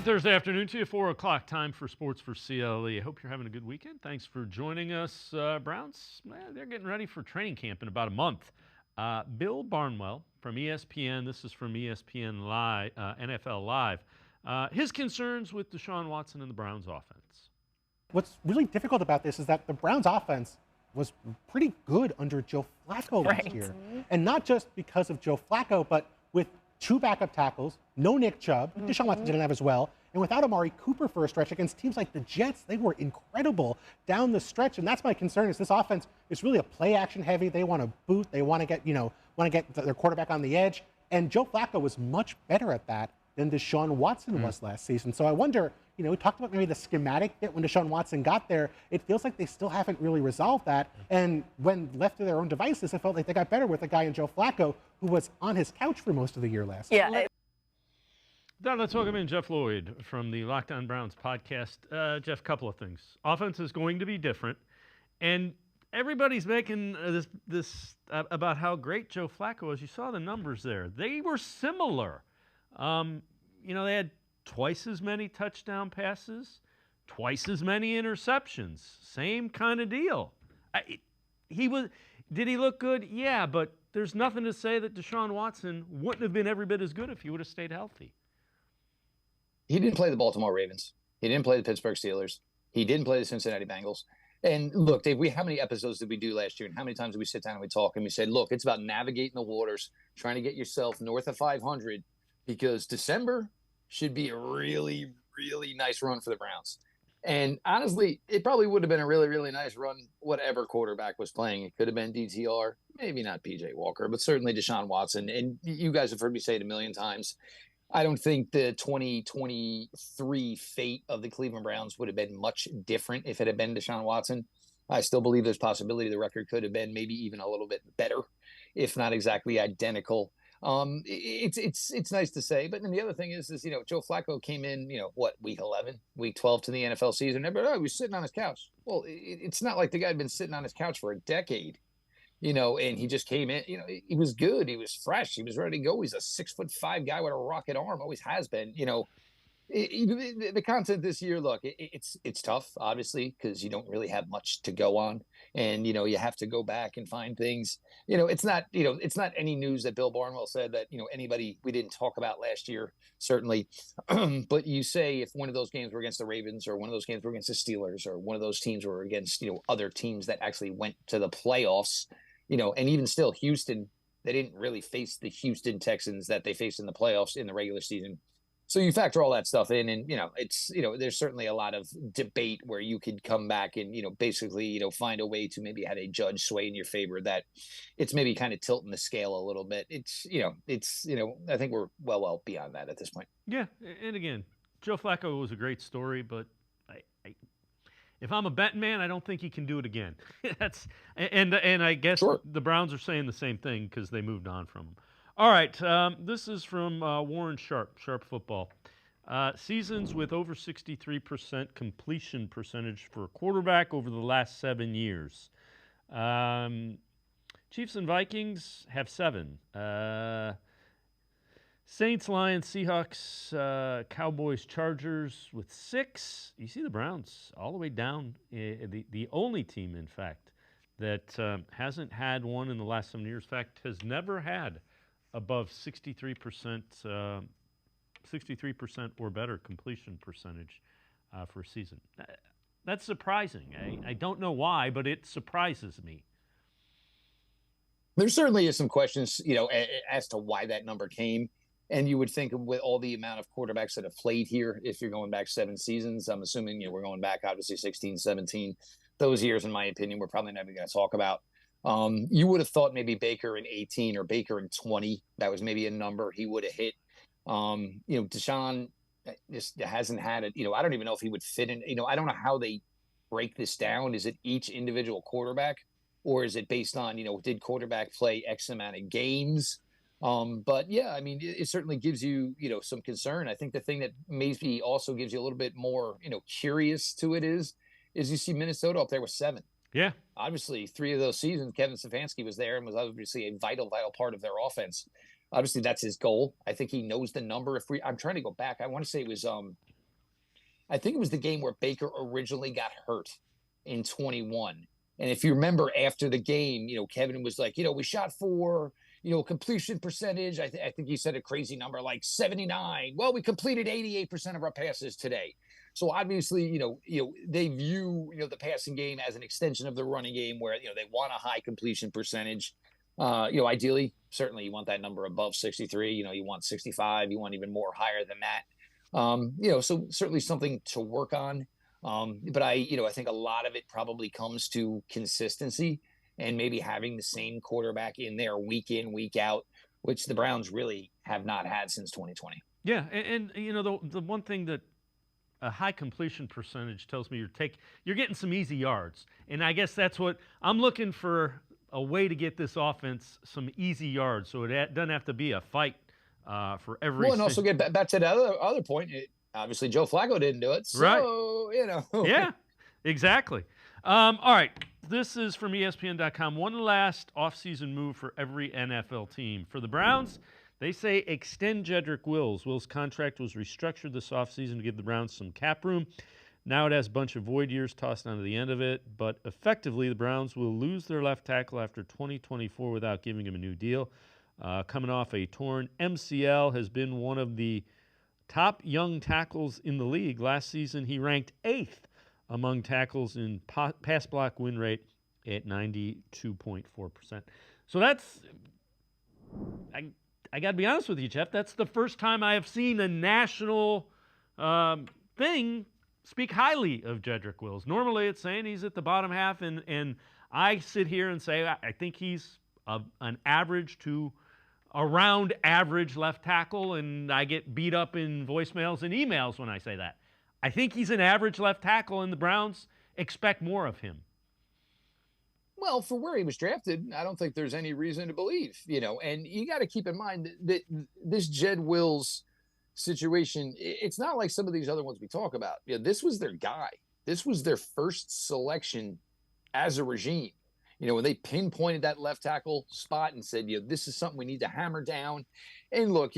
Thursday afternoon to you, 4 o'clock time for Sports for CLE. I hope you're having a good weekend. Thanks for joining us. Browns, they're getting ready for training camp in about a month. Bill Barnwell from ESPN, this is from ESPN Live, NFL Live, his concerns with Deshaun Watson and the Browns offense. What's really difficult about this is that the Browns offense was pretty good under Joe Flacco last year. And not just because of Joe Flacco, but with two backup tackles, no Nick Chubb, Deshaun Watson didn't have as well, and without Amari Cooper for a stretch against teams like the Jets, they were incredible down the stretch. And that's my concern, is this offense is really a play action heavy. They want to boot, they want to get their quarterback on the edge. And Joe Flacco was much better at that than Deshaun Watson was last season. So I wonder, we talked about maybe the schematic bit when Deshaun Watson got there. It feels like they still haven't really resolved that. And when left to their own devices, it felt like they got better with a guy in Joe Flacco who was on his couch for most of the year last year. Now let's welcome in Jeff Lloyd from the Locked On Browns podcast. Jeff, couple of things. Offense is going to be different, and everybody's making this about how great Joe Flacco was. You saw the numbers there; they were similar. They had twice as many touchdown passes, twice as many interceptions. Same kind of deal. Did he look good? Yeah, but there's nothing to say that Deshaun Watson wouldn't have been every bit as good if he would have stayed healthy. He didn't play the Baltimore Ravens. He didn't play the Pittsburgh Steelers. He didn't play the Cincinnati Bengals. And look, Dave, how many episodes did we do last year? And how many times did we sit down and we talk and we said, look, it's about navigating the waters, trying to get yourself north of 500, because December should be a really, really nice run for the Browns. And honestly, it probably would have been a really, really nice run, whatever quarterback was playing. It could have been DTR, maybe not PJ Walker, but certainly Deshaun Watson. And you guys have heard me say it a million times. I don't think the 2023 fate of the Cleveland Browns would have been much different if it had been Deshaun Watson. I still believe there's possibility the record could have been maybe even a little bit better, if not exactly identical. It's nice to say, but then the other thing is Joe Flacco came in, week 11, week 12 to the NFL season. Everybody, he was sitting on his couch. Well, it's not like the guy had been sitting on his couch for a decade. And he just came in, he was good. He was fresh. He was ready to go. He's a 6'5" guy with a rocket arm, always has been, the content this year, look, it's tough, obviously, because you don't really have much to go on. And, you have to go back and find things, it's not any news that Bill Barnwell said that, anybody we didn't talk about last year, certainly. But you say if one of those games were against the Ravens or one of those games were against the Steelers or one of those teams were against, other teams that actually went to the playoffs, and even still Houston, they didn't really face the Houston Texans that they faced in the playoffs in the regular season. So you factor all that stuff in and, it's, there's certainly a lot of debate where you could come back and, basically, find a way to maybe have a judge sway in your favor that it's maybe kind of tilting the scale a little bit. It's, I think we're well beyond that at this point. Yeah. And again, Joe Flacco was a great story, but if I'm a betting man, I don't think he can do it again. And I guess Sure. The Browns are saying the same thing because they moved on from him. All right, this is from Warren Sharp Football. Seasons with over 63% completion percentage for a quarterback over the last 7 years. Chiefs and Vikings have 7. Saints, Lions, Seahawks, Cowboys, Chargers with 6. You see the Browns all the way down. The only team, in fact, that hasn't had one in the last 7 years. In fact, has never had above 63% or better completion percentage for a season. That's surprising. I don't know why, but it surprises me. There certainly is some questions, as to why that number came. And you would think with all the amount of quarterbacks that have played here, if you're going back 7 seasons, I'm assuming, we're going back obviously 16, 17. Those years, in my opinion, we're probably never going to talk about. You would have thought maybe Baker in 18 or Baker in 20. That was maybe a number he would have hit. Deshaun just hasn't had it. I don't even know if he would fit in. I don't know how they break this down. Is it each individual quarterback or is it based on, did quarterback play X amount of games? But yeah, I mean, it certainly gives you, some concern. I think the thing that maybe also gives you a little bit more, curious to it is you see Minnesota up there with 7. Yeah. Obviously, 3 of those seasons, Kevin Stefanski was there and was obviously a vital part of their offense. Obviously, that's his goal. I think he knows the number. I'm trying to go back. I want to say it was I think it was the game where Baker originally got hurt in 21. And if you remember after the game, Kevin was like, we shot for, completion percentage. I think he said a crazy number like 79. Well, we completed 88% of our passes today. So obviously, they view, the passing game as an extension of the running game where, they want a high completion percentage. Ideally, certainly you want that number above 63, you want 65, you want even more higher than that. So certainly something to work on. But I think a lot of it probably comes to consistency and maybe having the same quarterback in there week in, week out, which the Browns really have not had since 2020. Yeah, and the one thing that a high completion percentage tells me you're getting some easy yards, and I guess that's what I'm looking for, a way to get this offense some easy yards, so it doesn't have to be a fight for every. Well, and also get back to the other point. Obviously, Joe Flacco didn't do it, so right. Yeah, exactly. All right, this is from ESPN.com. One last offseason move for every NFL team. For the Browns, they say extend Jedrick Wills. Wills' contract was restructured this offseason to give the Browns some cap room. Now it has a bunch of void years tossed onto the end of it, but effectively the Browns will lose their left tackle after 2024 without giving him a new deal. Coming off a torn MCL, has been one of the top young tackles in the league. Last season, he ranked 8th among tackles in pass block win rate at 92.4%. So that's, I got to be honest with you, Jeff, that's the first time I have seen a national thing speak highly of Jedrick Wills. Normally it's saying he's at the bottom half, and I sit here and say I think he's an average to around average left tackle, and I get beat up in voicemails and emails when I say that. I think he's an average left tackle, and the Browns expect more of him. Well, for where he was drafted, I don't think there's any reason to believe, and you got to keep in mind that this Jed Wills situation, it's not like some of these other ones we talk about. This was their guy. This was their first selection as a regime. When they pinpointed that left tackle spot and said, this is something we need to hammer down. And look,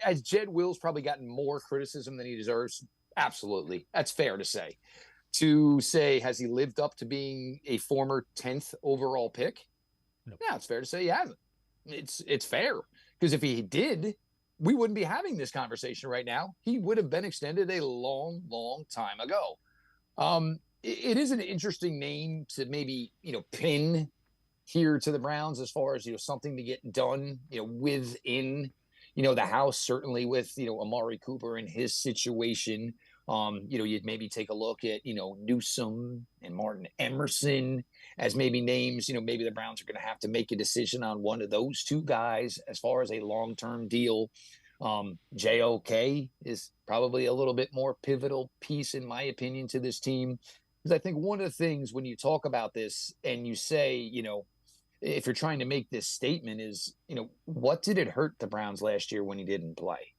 as Jed Wills probably gotten more criticism than he deserves, absolutely. That's fair to say. To say, has he lived up to being a former 10th overall pick? No. Yeah, it's fair to say he hasn't. It's fair. Because if he did, we wouldn't be having this conversation right now. He would have been extended a long, long time ago. It is an interesting name to maybe, pin here to the Browns as far as, something to get done, within, the house, certainly with, Amari Cooper and his situation. You'd maybe take a look at, Newsome and Martin Emerson as maybe names, maybe the Browns are going to have to make a decision on one of those two guys as far as a long-term deal. JOK is probably a little bit more pivotal piece, in my opinion, to this team. Because I think one of the things when you talk about this and you say, if you're trying to make this statement is, what did it hurt the Browns last year when he didn't play?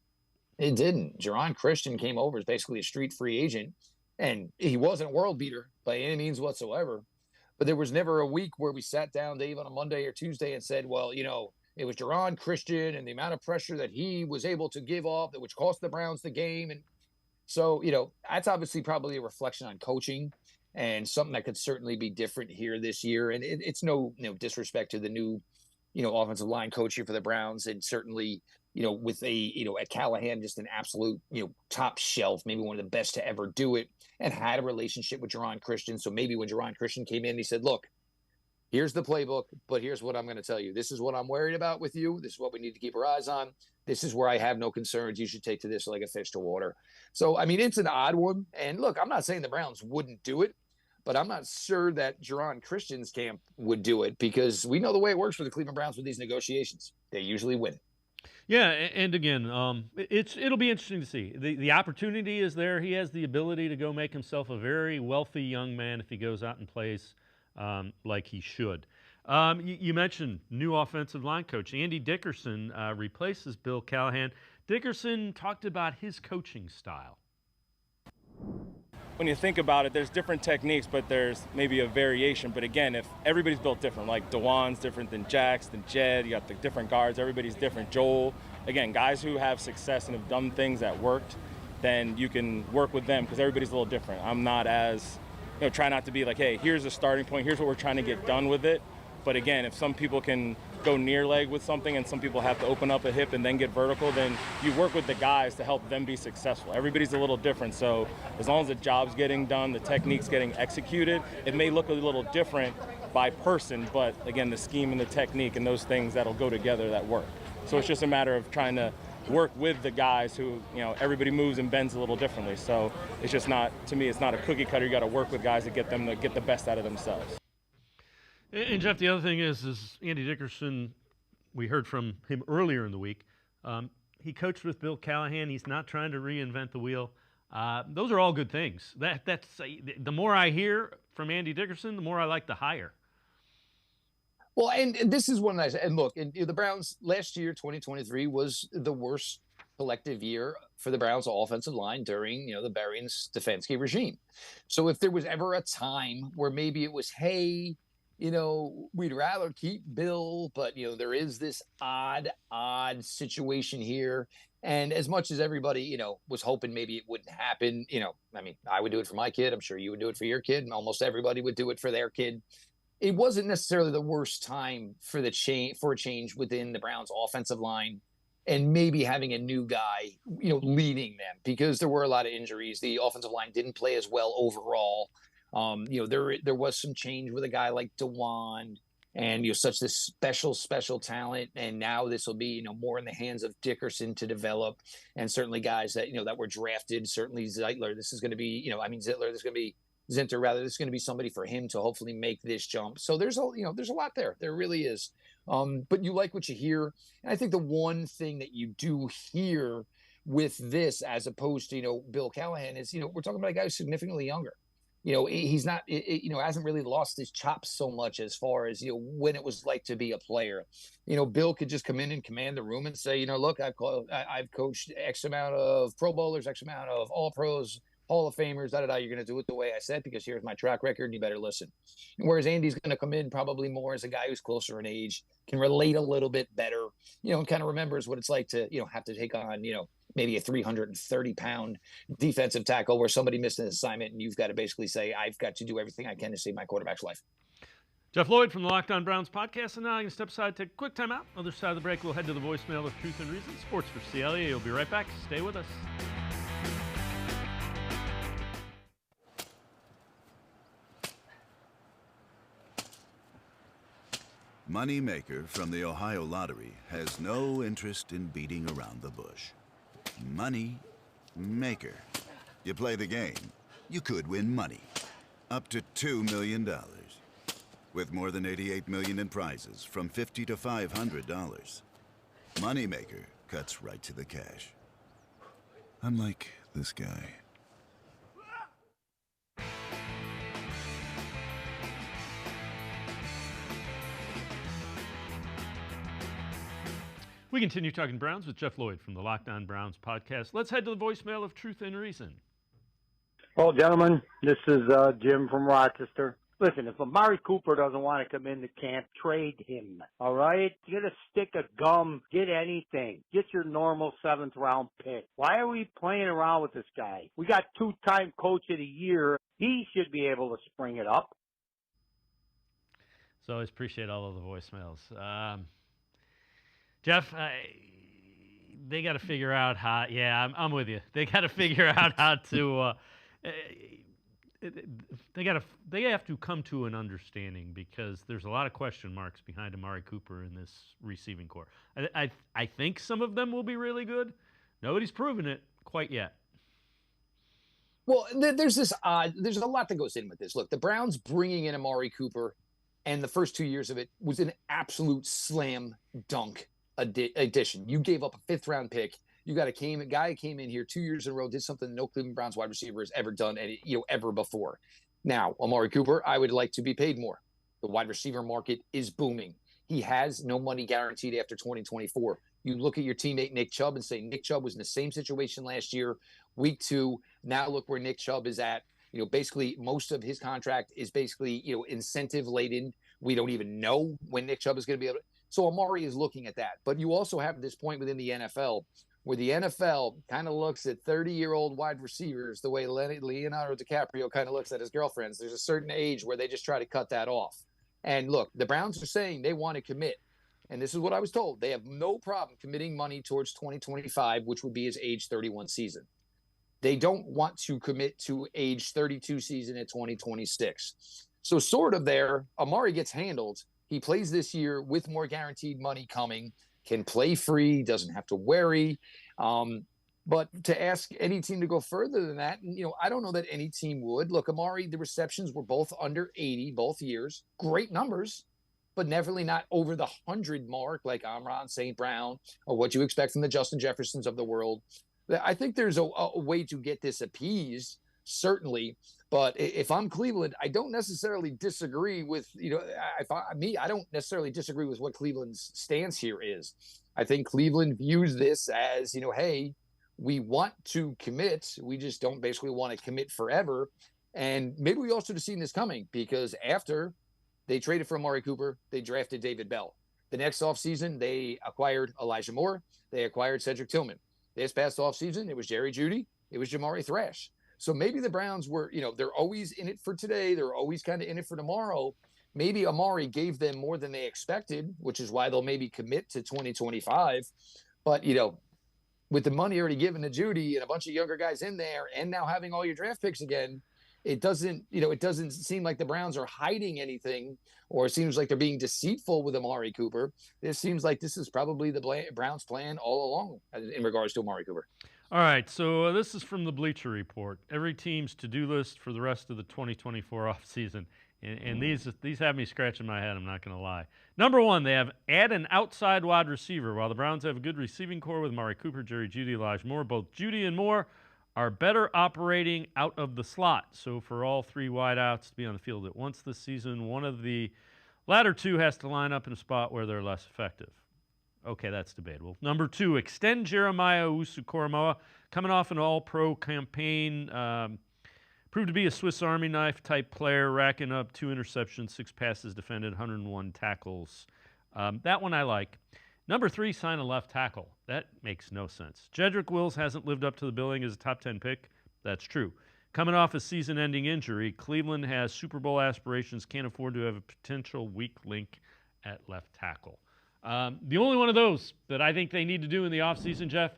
It didn't. Jerron Christian came over as basically a street free agent, and he wasn't a world beater by any means whatsoever. But there was never a week where we sat down, Dave, on a Monday or Tuesday and said, well, it was Jerron Christian and the amount of pressure that he was able to give off, which cost the Browns the game. And so, that's obviously probably a reflection on coaching and something that could certainly be different here this year. And it's no disrespect to the new, offensive line coach here for the Browns. And certainly, with at Callahan, just an absolute, top shelf, maybe one of the best to ever do it, and had a relationship with Jerron Christian. So maybe when Jerron Christian came in, he said, look, here's the playbook, but here's what I'm going to tell you. This is what I'm worried about with you. This is what we need to keep our eyes on. This is where I have no concerns. You should take to this like a fish to water. So, I mean, it's an odd one. And look, I'm not saying the Browns wouldn't do it, but I'm not sure that Jerron Christian's camp would do it, because we know the way it works for the Cleveland Browns with these negotiations. They usually win. Yeah, and again, it'll be interesting to see. The opportunity is there. He has the ability to go make himself a very wealthy young man if he goes out and plays like he should. You mentioned new offensive line coach. Andy Dickerson replaces Bill Callahan. Dickerson talked about his coaching style. When you think about it, there's different techniques, but there's maybe a variation. But again, if everybody's built different, like DeJuan's different than Jax, than Jed, you got the different guards, everybody's different. Joel, again, guys who have success and have done things that worked. then you can work with them because everybody's a little different. I'm not as, try not to be like, hey, here's a starting point, here's what we're trying to get done with it. But again, if some people can go near leg with something and some people have to open up a hip and then get vertical, then you work with the guys to help them be successful. Everybody's a little different. So as long as the job's getting done, the technique's getting executed, it may look a little different by person, but again, the scheme and the technique and those things that'll go together that work. So it's just a matter of trying to work with the guys who, everybody moves and bends a little differently. So it's just not, to me, it's not a cookie cutter. You got to work with guys to get them to get the best out of themselves. And Jeff, the other thing is Andy Dickerson, we heard from him earlier in the week. He coached with Bill Callahan. He's not trying to reinvent the wheel. Those are all good things. That's the more I hear from Andy Dickerson, the more I like the hire. Well, and this is one nice. And look, the Browns last year, 2023, was the worst collective year for the Browns offensive line during, the Berry and Stefanski regime. So if there was ever a time where maybe it was, hey, we'd rather keep Bill, but, there is this odd situation here. And as much as everybody, was hoping maybe it wouldn't happen, I would do it for my kid. I'm sure you would do it for your kid. And almost everybody would do it for their kid. It wasn't necessarily the worst time for a change within the Browns offensive line and maybe having a new guy, leading them because there were a lot of injuries. The offensive line didn't play as well overall. There was some change with a guy like DeJuan and, such this special talent. And now this will be, more in the hands of Dickerson to develop. And certainly guys that, that were drafted, certainly Zeitler, this is going to be, Zittler, this is going to be Zinter, rather, this is going to be somebody for him to hopefully make this jump. So there's a lot there. There really is. But you like what you hear. And I think the one thing that you do hear with this, as opposed to, Bill Callahan is, we're talking about a guy who's significantly younger. He's not, hasn't really lost his chops so much as far as, when it was like to be a player. Bill could just come in and command the room and say, look, I've coached X amount of Pro Bowlers, X amount of All Pros, Hall of Famers, you're going to do it the way I said, because here's my track record and you better listen. And whereas Andy's going to come in probably more as a guy who's closer in age, can relate a little bit better, and kind of remembers what it's like to, have to take on, maybe a 330-pound defensive tackle where somebody missed an assignment and you've got to basically say, I've got to do everything I can to save my quarterback's life. Jeff Lloyd from the Locked On Browns podcast. And now I'm going to step aside, take a quick time out. Other side of the break, we'll head to the voicemail of Truth and Reason. Sports for CLE. You'll be right back. Stay with us. Moneymaker from the Ohio Lottery has no interest in beating around the bush. Money Maker. You play the game, you could win money. Up to $2 million. With more than $88 million in prizes from $50 to $500. Moneymaker cuts right to the cash. Unlike this guy. We continue talking Browns with Jeff Lloyd from the Locked On Browns podcast. Let's head to the voicemail of Truth and Reason. Well, gentlemen, this is Jim from Rochester. Listen, if Amari Cooper doesn't want to come into camp, trade him, all right? Get a stick of gum, get anything. Get your normal seventh-round pick. Why are we playing around with this guy? We got two-time coach of the year. He should be able to spring it up. So I always appreciate all of the voicemails. Jeff, they got to figure out how. Yeah, I'm with you. They got to figure out how to. They have to come to an understanding because there's a lot of question marks behind Amari Cooper in this receiving corps. I think some of them will be really good. Nobody's proven it quite yet. Well, there's a lot that goes in with this. Look, the Browns bringing in Amari Cooper, and the first 2 years of it was an absolute slam dunk addition. You gave up a fifth-round pick. You got a guy who came in here 2 years in a row, did something no Cleveland Browns wide receiver has ever done, ever before. Now, Amari Cooper, I would like to be paid more. The wide receiver market is booming. He has no money guaranteed after 2024. You look at your teammate Nick Chubb and say Nick Chubb was in the same situation last year, week 2. Now look where Nick Chubb is at. Basically most of his contract is basically, incentive laden. We don't even know when Nick Chubb is going to be able to. So Amari is looking at that. But you also have this point within the NFL where the NFL kind of looks at 30-year-old wide receivers the way Leonardo DiCaprio kind of looks at his girlfriends. There's a certain age where they just try to cut that off. And look, the Browns are saying they want to commit. And this is what I was told. They have no problem committing money towards 2025, which would be his age 31 season. They don't want to commit to age 32 season at 2026. So sort of there, Amari gets handled. He plays this year with more guaranteed money coming, can play free, doesn't have to worry. But to ask any team to go further than that, I don't know that any team would. Look, Amari, the receptions were both under 80 both years. Great numbers, but neverly not over the 100 mark like Amon St. Brown or what you expect from the Justin Jeffersons of the world. I think there's a way to get this appeased, certainly. But if I'm Cleveland, I don't necessarily disagree with, I don't necessarily disagree with what Cleveland's stance here is. I think Cleveland views this as, hey, we want to commit. We just don't basically want to commit forever. And maybe we also have seen this coming because after they traded for Amari Cooper, they drafted David Bell. The next offseason, they acquired Elijah Moore. They acquired Cedric Tillman. This past offseason, it was Jerry Jeudy. It was Jamari Thrash. So maybe the Browns were, they're always in it for today. They're always kind of in it for tomorrow. Maybe Amari gave them more than they expected, which is why they'll maybe commit to 2025. But, with the money already given to Jeudy and a bunch of younger guys in there and now having all your draft picks again, it doesn't seem like the Browns are hiding anything, or it seems like they're being deceitful with Amari Cooper. This seems like this is probably the Browns' plan all along in regards to Amari Cooper. All right, so this is from the Bleacher Report. Every team's to-do list for the rest of the 2024 offseason. And these have me scratching my head, I'm not going to lie. Number one, they have add an outside wide receiver. While the Browns have a good receiving core with Amari Cooper, Jerry Jeudy, Elijah Moore, both Jeudy and Moore are better operating out of the slot. So for all three wideouts to be on the field at once this season, one of the latter two has to line up in a spot where they're less effective. Okay, that's debatable. Number two, extend Jeremiah Owusu-Koramoah, coming off an all-pro campaign, proved to be a Swiss Army knife type player, racking up 2 interceptions, 6 passes defended, 101 tackles. That one I like. Number three, sign a left tackle. That makes no sense. Jedrick Wills hasn't lived up to the billing as a top 10 pick. That's true. Coming off a season-ending injury, Cleveland has Super Bowl aspirations, can't afford to have a potential weak link at left tackle. The only one of those that I think they need to do in the offseason, Jeff,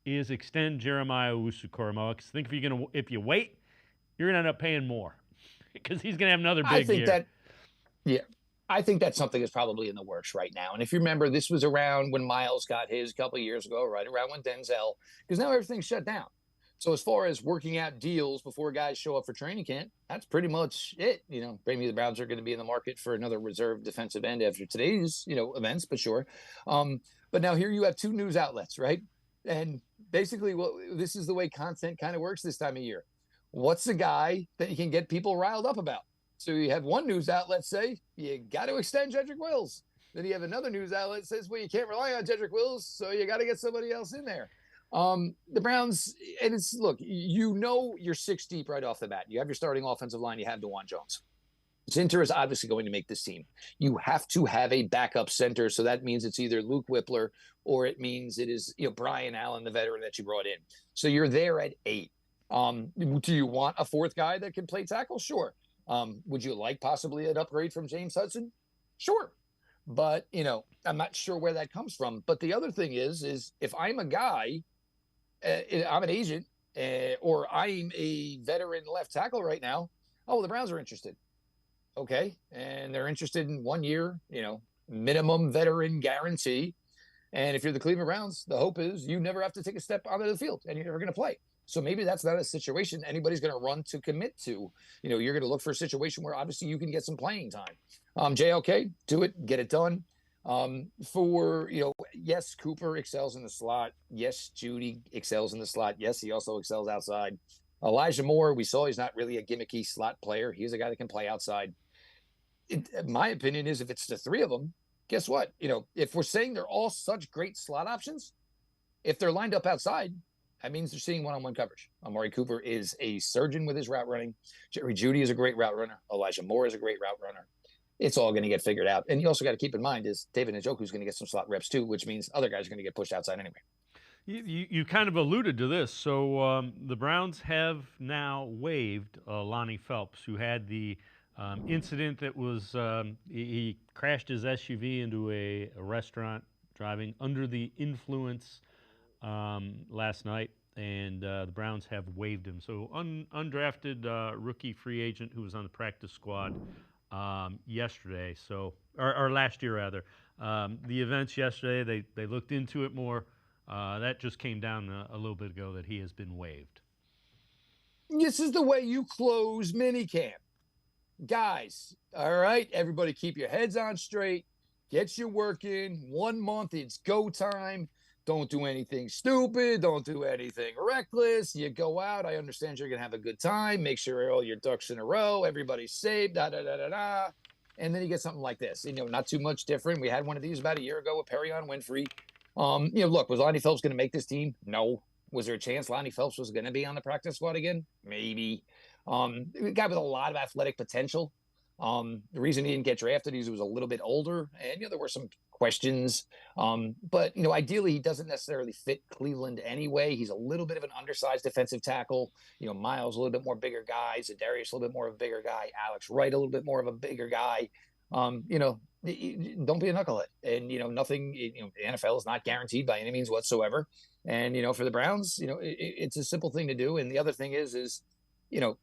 is extend Jeremiah Owusu-Koramoah. Because I think if you wait, you're going to end up paying more because he's going to have another big year. I think that's something that's probably in the works right now. And if you remember, this was around when Miles got his a couple of years ago, right around when Denzel, because now everything's shut down. So as far as working out deals before guys show up for training camp, that's pretty much it. Maybe the Browns are going to be in the market for another reserve defensive end after today's, events, but sure. But now here you have 2 news outlets, right? And basically, this is the way content kind of works this time of year. What's the guy that you can get people riled up about? So you have one news outlet say, you got to extend Jedrick Wills. Then you have another news outlet that says, well, you can't rely on Jedrick Wills, so you got to get somebody else in there. The Browns, and it's, look, you're 6 deep right off the bat. You have your starting offensive line. You have DeJuan Jones. Center is obviously going to make this team. You have to have a backup center. So that means it's either Luke Whippler or it means it is, Brian Allen, the veteran that you brought in. So you're there at 8. Do you want a 4th guy that can play tackle? Sure. Would you like possibly an upgrade from James Hudson? Sure. But, I'm not sure where that comes from. But the other thing is if I'm a guy, I'm an agent, or I'm a veteran left tackle right now, the Browns are interested. Okay. And they're interested in 1 year, minimum veteran guarantee. And if you're the Cleveland Browns, the hope is you never have to take a step onto the field and you're never going to play. So maybe that's not a situation anybody's going to run to commit to. You're going to look for a situation where obviously you can get some playing time. JLK, do it, get it done. Yes, Cooper excels in the slot. Yes, Jeudy excels in the slot. Yes, he also excels outside. Elijah Moore, we saw he's not really a gimmicky slot player. He's a guy that can play outside. My opinion is if it's the 3 of them, guess what? If we're saying they're all such great slot options, if they're lined up outside, that means they're seeing one-on-one coverage. Amari Cooper is a surgeon with his route running. Jerry Jeudy is a great route runner. Elijah Moore is a great route runner. It's all going to get figured out. And you also got to keep in mind is David Njoku is going to get some slot reps too, which means other guys are going to get pushed outside anyway. You kind of alluded to this. So the Browns have now waived Lonnie Phelps, who had the incident that was he crashed his SUV into a restaurant driving under the influence last night, and the Browns have waived him. So undrafted rookie free agent who was on the practice squad yesterday. So or last year rather. The events yesterday, they looked into it more. That just came down a little bit ago that he has been waived. This is the way you close minicamp. Guys, all right, everybody keep your heads on straight. Get your work in. 1 month, it's go time. Don't do anything stupid. Don't do anything reckless. You go out. I understand you're going to have a good time. Make sure all your ducks in a row. Everybody's safe. Da-da-da-da-da. And then you get something like this. Not too much different. We had one of these about a year ago with Perry on Winfrey. Look, was Lonnie Phelps going to make this team? No. Was there a chance Lonnie Phelps was going to be on the practice squad again? Maybe. A guy with a lot of athletic potential. The reason he didn't get drafted is he was a little bit older, and there were some questions. But ideally, he doesn't necessarily fit Cleveland anyway. He's a little bit of an undersized defensive tackle. Miles a little bit more bigger guy. Za'Darius a little bit more of a bigger guy. Alex Wright a little bit more of a bigger guy. Don't be a knucklehead. And nothing. The NFL is not guaranteed by any means whatsoever. And for the Browns, it's a simple thing to do. And the other thing is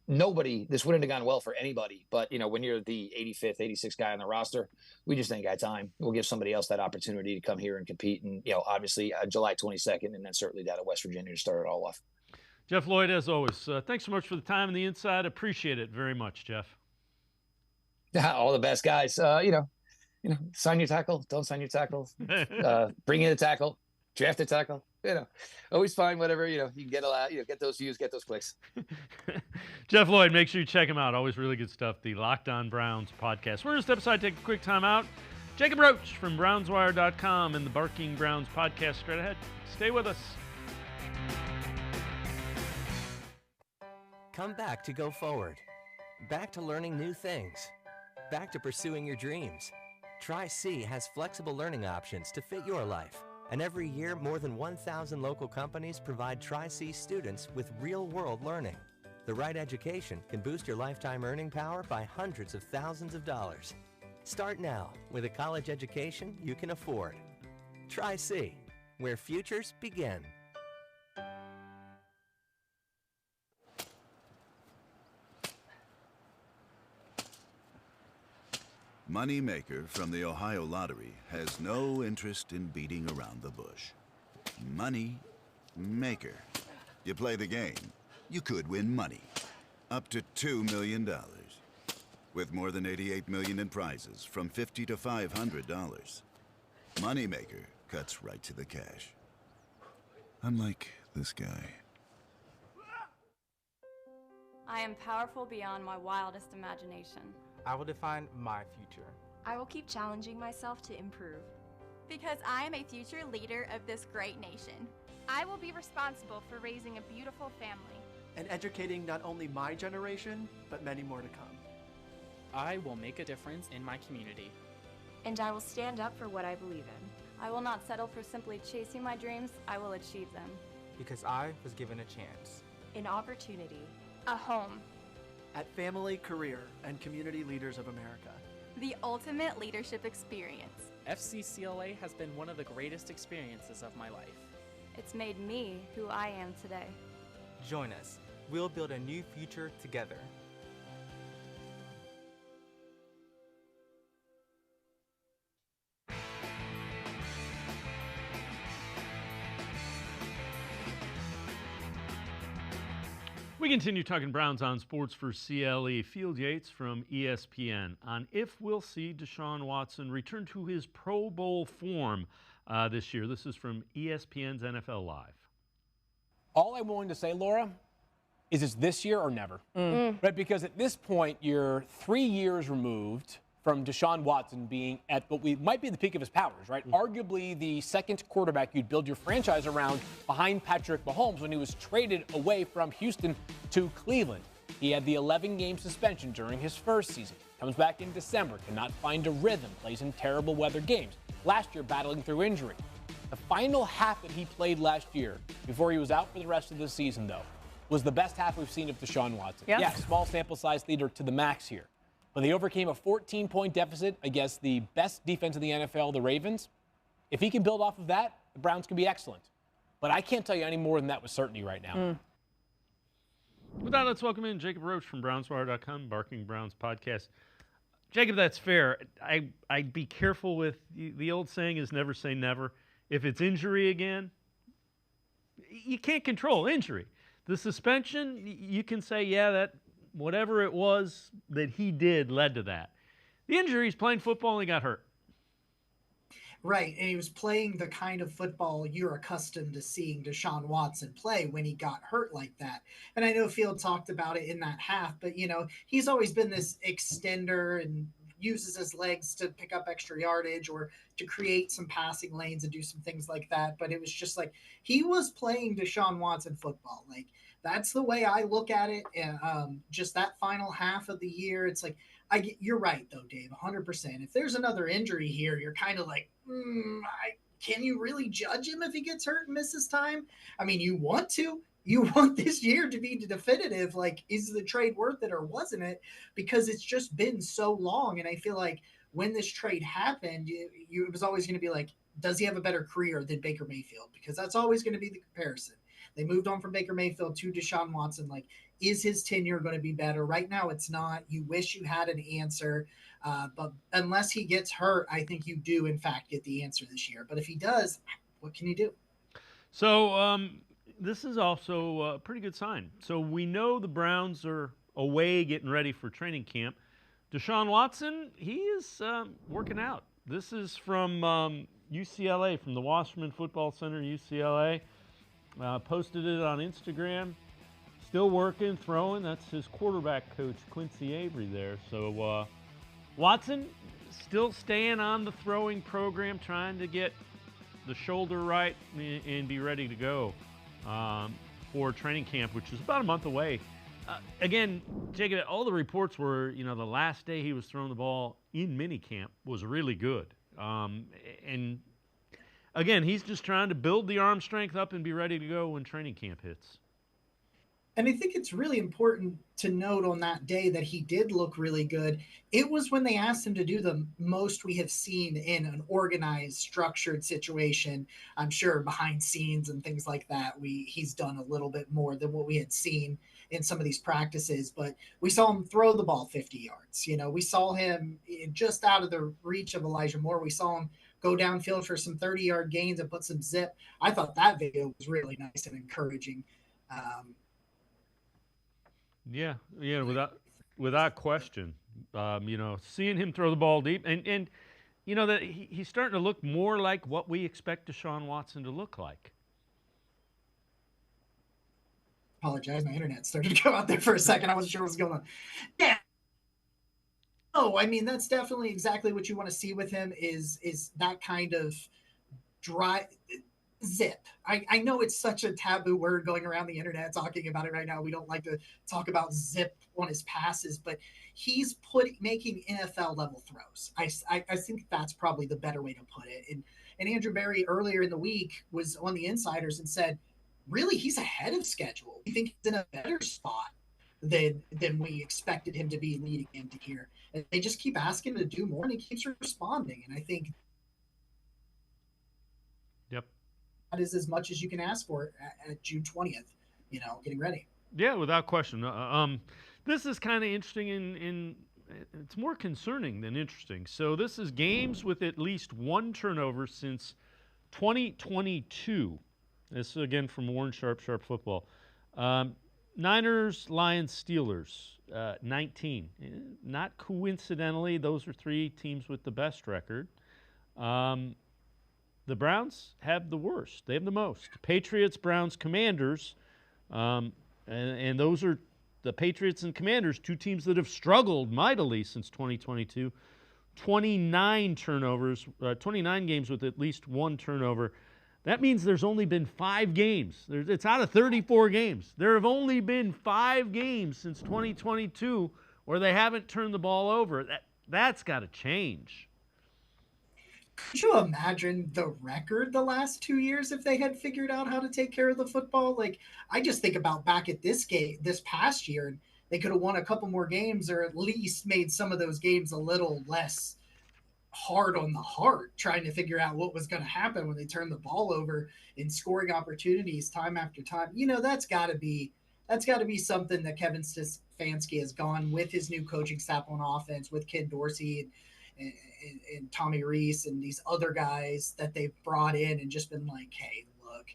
nobody, this wouldn't have gone well for anybody, but when you're the 85th, 86th guy on the roster, we just ain't got time. We'll give somebody else that opportunity to come here and compete. And, obviously July 22nd, and then certainly down to West Virginia to start it all off. Jeff Lloyd, as always, thanks so much for the time and the insight. Appreciate it very much, Jeff. All the best, guys. Sign your tackle. Don't sign your tackle. Bring in a tackle. Draft a tackle. Always find whatever, you can get a lot, get those views, get those clicks. Jeff Lloyd, make sure you check him out. Always really good stuff. The Locked On Browns podcast. We're going to step aside, take a quick time out. Jacob Roach from BrownsWire.com and the Barking Browns podcast straight ahead. Stay with us. Come back to go forward. Back to learning new things. Back to pursuing your dreams. Tri-C has flexible learning options to fit your life. And every year, more than 1,000 local companies provide Tri-C students with real-world learning. The right education can boost your lifetime earning power by hundreds of thousands of dollars. Start now with a college education you can afford. Tri-C, where futures begin. Moneymaker from the Ohio Lottery has no interest in beating around the bush. Money Maker. You play the game, you could win money. Up to $2 million. With more than $88 million in prizes from $50 to $500. Moneymaker cuts right to the cash. Unlike this guy. I am powerful beyond my wildest imagination. I will define my future. I will keep challenging myself to improve. Because I am a future leader of this great nation. I will be responsible for raising a beautiful family. And educating not only my generation, but many more to come. I will make a difference in my community. And I will stand up for what I believe in. I will not settle for simply chasing my dreams. I will achieve them. Because I was given a chance. An opportunity. A home. At Family, Career, and Community Leaders of America. The ultimate leadership experience. FCCLA has been one of the greatest experiences of my life. It's made me who I am today. Join us. We'll build a new future together. We continue talking Browns on Sports for CLE. Field Yates from ESPN on if we'll see Deshaun Watson return to his Pro Bowl form this year. This is from ESPN's NFL Live. All I'm willing to say, Laura, is it's this year or never. Right? Because at this point, you're 3 years removed from Deshaun Watson being at what might be the peak of his powers, right? Arguably the second quarterback you'd build your franchise around behind Patrick Mahomes when he was traded away from Houston to Cleveland. He had the 11-game suspension during his first season. Comes back in December, cannot find a rhythm, plays in terrible weather games. Last year, battling through injury. The final half that he played last year, before he was out for the rest of the season, though, was the best half we've seen of Deshaun Watson. Yep. Yeah, small sample size leader to the max here. But they overcame a 14-point deficit against the best defense in the NFL, the Ravens. If he can build off of that, the Browns can be excellent. But I can't tell you any more than that with certainty right now. With that, let's welcome in Jacob Roach from BrownsWire.com, Barking Browns podcast. Jacob, that's fair. I'd be careful with the old saying is never say never. If it's injury again, you can't control injury. The suspension, you can say, yeah, that whatever it was that he did led to that. The injury, he's playing football and he got hurt. Right, and he was playing the kind of football you're accustomed to seeing Deshaun Watson play when he got hurt like that. And I know Field talked about it in that half, but, he's always been this extender and uses his legs to pick up extra yardage or to create some passing lanes and do some things like that. But it was just like he was playing Deshaun Watson football. Like, that's the way I look at it. And just that final half of the year, it's like, you're right, though, Dave, 100%. If there's another injury here, you're kind of like, can you really judge him if he gets hurt and misses time? I mean, you want to. You want this year to be definitive. Like, is the trade worth it or wasn't it? Because it's just been so long. And I feel like when this trade happened, it was always going to be like, does he have a better career than Baker Mayfield? Because that's always going to be the comparison. They moved on from Baker Mayfield to Deshaun Watson. Like, is his tenure going to be better? Right now, it's not. You wish you had an answer. But unless he gets hurt, I think you do, in fact, get the answer this year. But if he does, what can you do? So this is also a pretty good sign. So we know the Browns are away getting ready for training camp. Deshaun Watson, he is working out. This is from UCLA, from the Wasserman Football Center, UCLA. Posted it on Instagram. Still working, throwing. That's his quarterback coach, Quincy Avery, there. So Watson still staying on the throwing program, trying to get the shoulder right and be ready to go for training camp, which is about a month away. Again, Jacob, all the reports were, the last day he was throwing the ball in minicamp was really good. And again, he's just trying to build the arm strength up and be ready to go when training camp hits. And I think it's really important to note on that day that he did look really good. It was when they asked him to do the most we have seen in an organized, structured situation. I'm sure behind scenes and things like that, he's done a little bit more than what we had seen in some of these practices. But we saw him throw the ball 50 yards. We saw him just out of the reach of Elijah Moore. We saw him go downfield for some 30-yard gains and put some zip. I thought that video was really nice and encouraging. Yeah, without question. Seeing him throw the ball deep, and that he's starting to look more like what we expect Deshaun Watson to look like. Apologize, my internet started to go out there for a second. I wasn't sure what was going on. Yeah. Oh, I mean, that's definitely exactly what you want to see with him is that kind of dry zip. I know it's such a taboo word going around the internet talking about it right now. We don't like to talk about zip on his passes, but he's making NFL level throws. I think that's probably the better way to put it. And Andrew Berry earlier in the week was on the Insiders and said, really, he's ahead of schedule. We think he's in a better spot than we expected him to be leading into here. And they just keep asking him to do more, and he keeps responding. And I think that is as much as you can ask for at June 20th, getting ready. Yeah, without question. This is kind of interesting and it's more concerning than interesting. So this is games with at least one turnover since 2022. This is, again, from Warren Sharp Football. Niners, Lions, Steelers, 19. Not coincidentally, those are three teams with the best record. The Browns have the worst. They have the most. Patriots, Browns, Commanders, and those are the Patriots and Commanders, two teams that have struggled mightily since 2022. 29 turnovers, 29 games with at least one turnover. That means there's only been 5 games. It's out of 34 games. There have only been 5 games since 2022 where they haven't turned the ball over. That's got to change. Could you imagine the record the last 2 years if they had figured out how to take care of the football? Like, I just think about back at this game, this past year, and they could have won a couple more games or at least made some of those games a little less hard on the heart, trying to figure out what was going to happen when they turned the ball over in scoring opportunities time after time. That's got to be something that Kevin Stefanski has gone with his new coaching staff on offense, with Ken Dorsey and Tommy Reese and these other guys that they've brought in, and just been like, hey, look,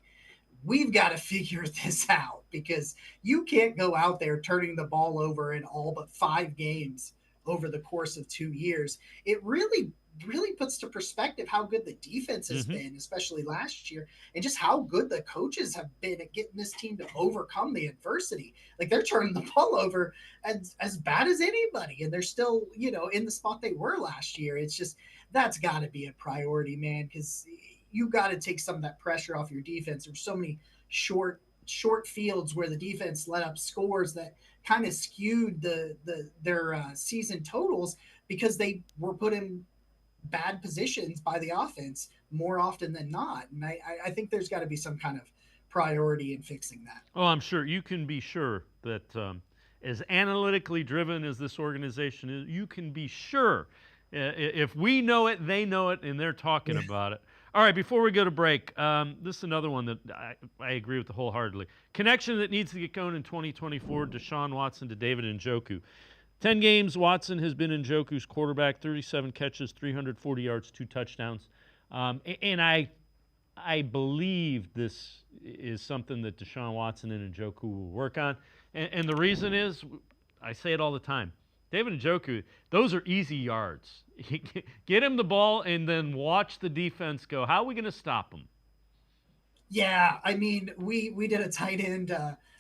we've got to figure this out, because you can't go out there turning the ball over in all but 5 games over the course of 2 years. It really puts to perspective how good the defense has been, especially last year, and just how good the coaches have been at getting this team to overcome the adversity. Like, they're turning the ball over as bad as anybody, and they're still, in the spot they were last year. It's just, that's got to be a priority, man, because you got to take some of that pressure off your defense. There's so many short fields where the defense let up scores that kind of skewed their season totals, because they were put in bad positions by the offense more often than not. And I think there's got to be some kind of priority in fixing that. Oh, I'm sure. You can be sure that as analytically driven as this organization is, you can be sure if we know it, they know it, and they're talking about it. All right, before we go to break, this is another one that I agree with wholeheartedly. Connection that needs to get going in 2024, Deshaun Watson to David Njoku. 10 games, Watson has been Njoku's quarterback, 37 catches, 340 yards, 2 touchdowns. And I believe this is something that Deshaun Watson and Njoku will work on. And the reason is, I say it all the time, David Njoku, those are easy yards. Get him the ball and then watch the defense go. How are we going to stop him? Yeah, I mean, we did a tight end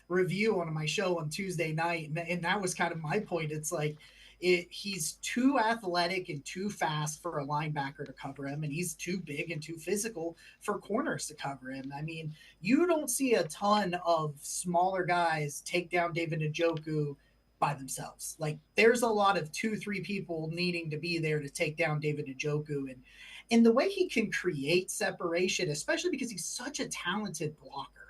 review on my show on Tuesday night, and that was kind of my point. It's like he's too athletic and too fast for a linebacker to cover him, and he's too big and too physical for corners to cover him. I mean, you don't see a ton of smaller guys take down David Njoku by themselves. Like, there's a lot of 2-3 people needing to be there to take down David Njoku, and the way he can create separation, especially because he's such a talented blocker.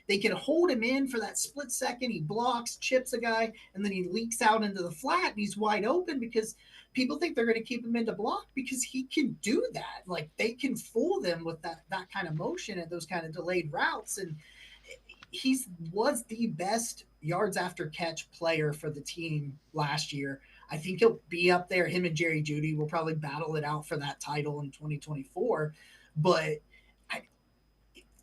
They can hold him in for that split second. He blocks, chips a guy, and then he leaks out into the flat, and he's wide open because people think they're going to keep him in to block, because he can do that. Like, they can fool them with that kind of motion and those kind of delayed routes. And he was the best yards after catch player for the team last year. I think he'll be up there. Him and Jerry Jeudy will probably battle it out for that title in 2024. But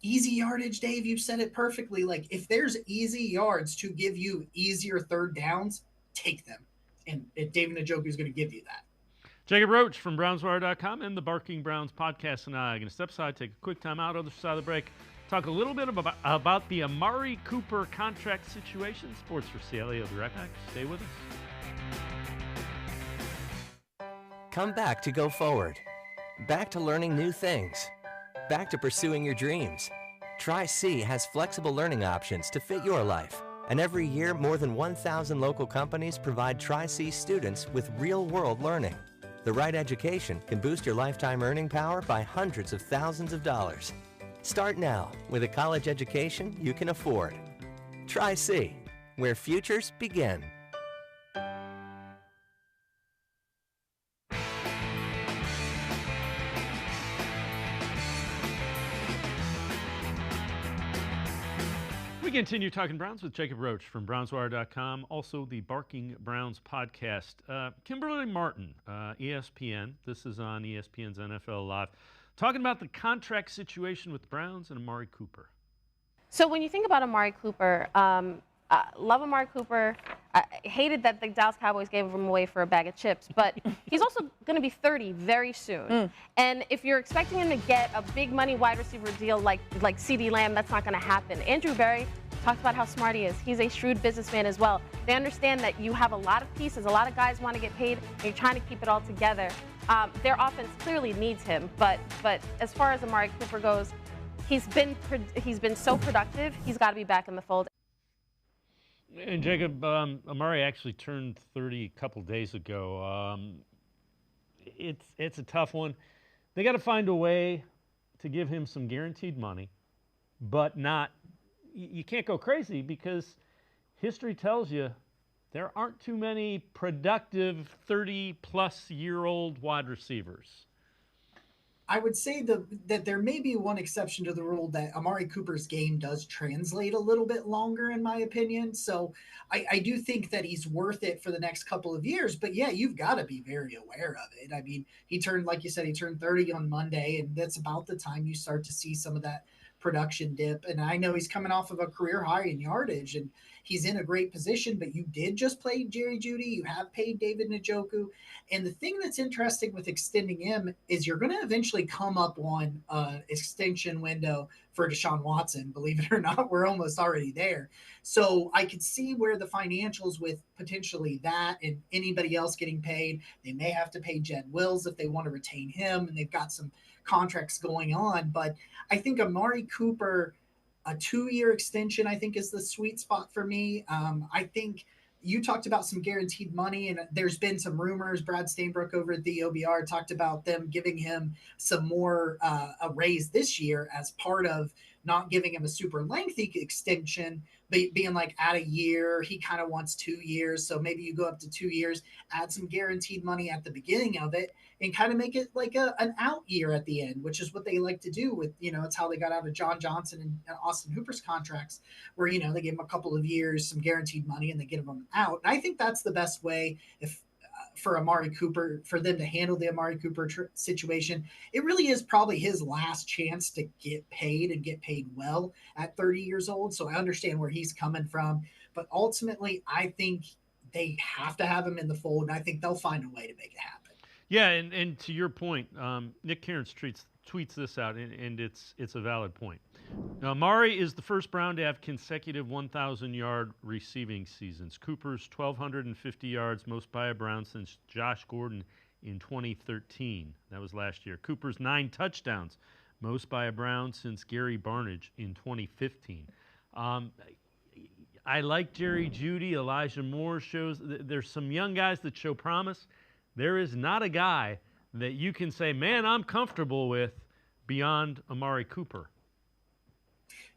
easy yardage, Dave, you said it perfectly. Like, if there's easy yards to give you easier third downs, take them. And David Njoku is going to give you that. Jacob Roach from BrownsWire.com and the Barking Browns podcast and I are going to step aside, take a quick time out, other side of the break, talk a little bit about the Amari Cooper contract situation. Sports4CLE will be right back. Stay with us. Come back to go forward. Back to learning new things. Back to pursuing your dreams. Tri-C has flexible learning options to fit your life. And every year, more than 1,000 local companies provide Tri-C students with real-world learning. The right education can boost your lifetime earning power by hundreds of thousands of dollars. Start now with a college education you can afford. Tri-C, where futures begin. We continue talking Browns with Jacob Roach from BrownsWire.com, also the Barking Browns podcast. Kimberly Martin, ESPN. This is on ESPN's NFL Live, talking about the contract situation with the Browns and Amari Cooper. So when you think about Amari Cooper, love Amari Cooper. I hated that the Dallas Cowboys gave him away for a bag of chips, but he's also going to be 30 very soon. And if you're expecting him to get a big money wide receiver deal like CeeDee Lamb, that's not going to happen. Andrew Berry talks about how smart he is. He's a shrewd businessman as well. They understand that you have a lot of pieces, a lot of guys want to get paid, and you're trying to keep it all together. Their offense clearly needs him, but as far as Amari Cooper goes, he's been so productive. He's got to be back in the fold. And Jacob, Amari actually turned 30 a couple days ago. It's a tough one. They got to find a way to give him some guaranteed money, but not. You can't go crazy because history tells you there aren't too many productive 30-plus-year-old wide receivers. I would say that there may be one exception to the rule that Amari Cooper's game does translate a little bit longer, in my opinion. So I do think that he's worth it for the next couple of years. But yeah, you've got to be very aware of it. I mean, he turned, like you said, he turned 30 on Monday, and that's about the time you start to see some of that production dip. And I know he's coming off of a career high in yardage, and he's in a great position, but you did just play Jerry Jeudy. You have paid David Njoku. And the thing that's interesting with extending him is you're going to eventually come up on an extension window for Deshaun Watson. Believe it or not, we're almost already there. So I could see where the financials with potentially that and anybody else getting paid, they may have to pay Jed Wills if they want to retain him, and they've got some contracts going on. But I think Amari Cooper, a 2-year extension, I think is the sweet spot for me. I think you talked about some guaranteed money, and there's been some rumors. Brad Stainbrook over at the OBR talked about them giving him some more a raise this year as part of not giving him a super lengthy extension, but being like at a year. He kind of wants 2 years. So maybe you go up to 2 years, add some guaranteed money at the beginning of it, and kind of make it like an out year at the end, which is what they like to do with, it's how they got out of John Johnson and Austin Hooper's contracts, where, they gave him a couple of years, some guaranteed money, and they get him out. And I think that's the best way for Amari Cooper, for them to handle the Amari Cooper situation. It really is probably his last chance to get paid and get paid well at 30 years old. So I understand where he's coming from, but ultimately I think they have to have him in the fold, and I think they'll find a way to make it happen. Yeah, and to your point, Nick Cairns tweets this out, and it's a valid point. Now, Amari is the first Brown to have consecutive 1,000-yard receiving seasons. Cooper's 1,250 yards, most by a Brown since Josh Gordon in 2013. That was last year. Cooper's 9 touchdowns, most by a Brown since Gary Barnidge in 2015. I like Jerry Jeudy. Elijah Moore shows there's some young guys that show promise. There is not a guy that you can say, man, I'm comfortable with beyond Amari Cooper.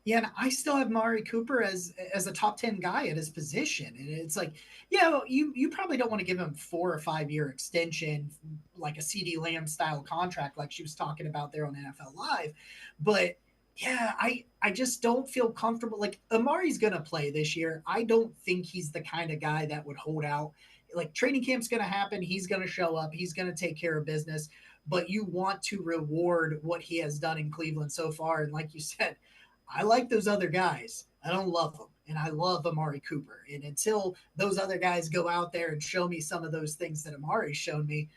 Yeah, and I still have Amari Cooper as a top 10 guy at his position. And it's like, yeah, you probably don't want to give him 4 or 5 year extension, like a CeeDee Lamb style contract like she was talking about there on NFL Live. But yeah, I just don't feel comfortable. Like, Amari's going to play this year. I don't think he's the kind of guy that would hold out. Like, training camp's going to happen. He's going to show up. He's going to take care of business. But you want to reward what he has done in Cleveland so far. And like you said, I like those other guys. I don't love them. And I love Amari Cooper. And until those other guys go out there and show me some of those things that Amari's shown me,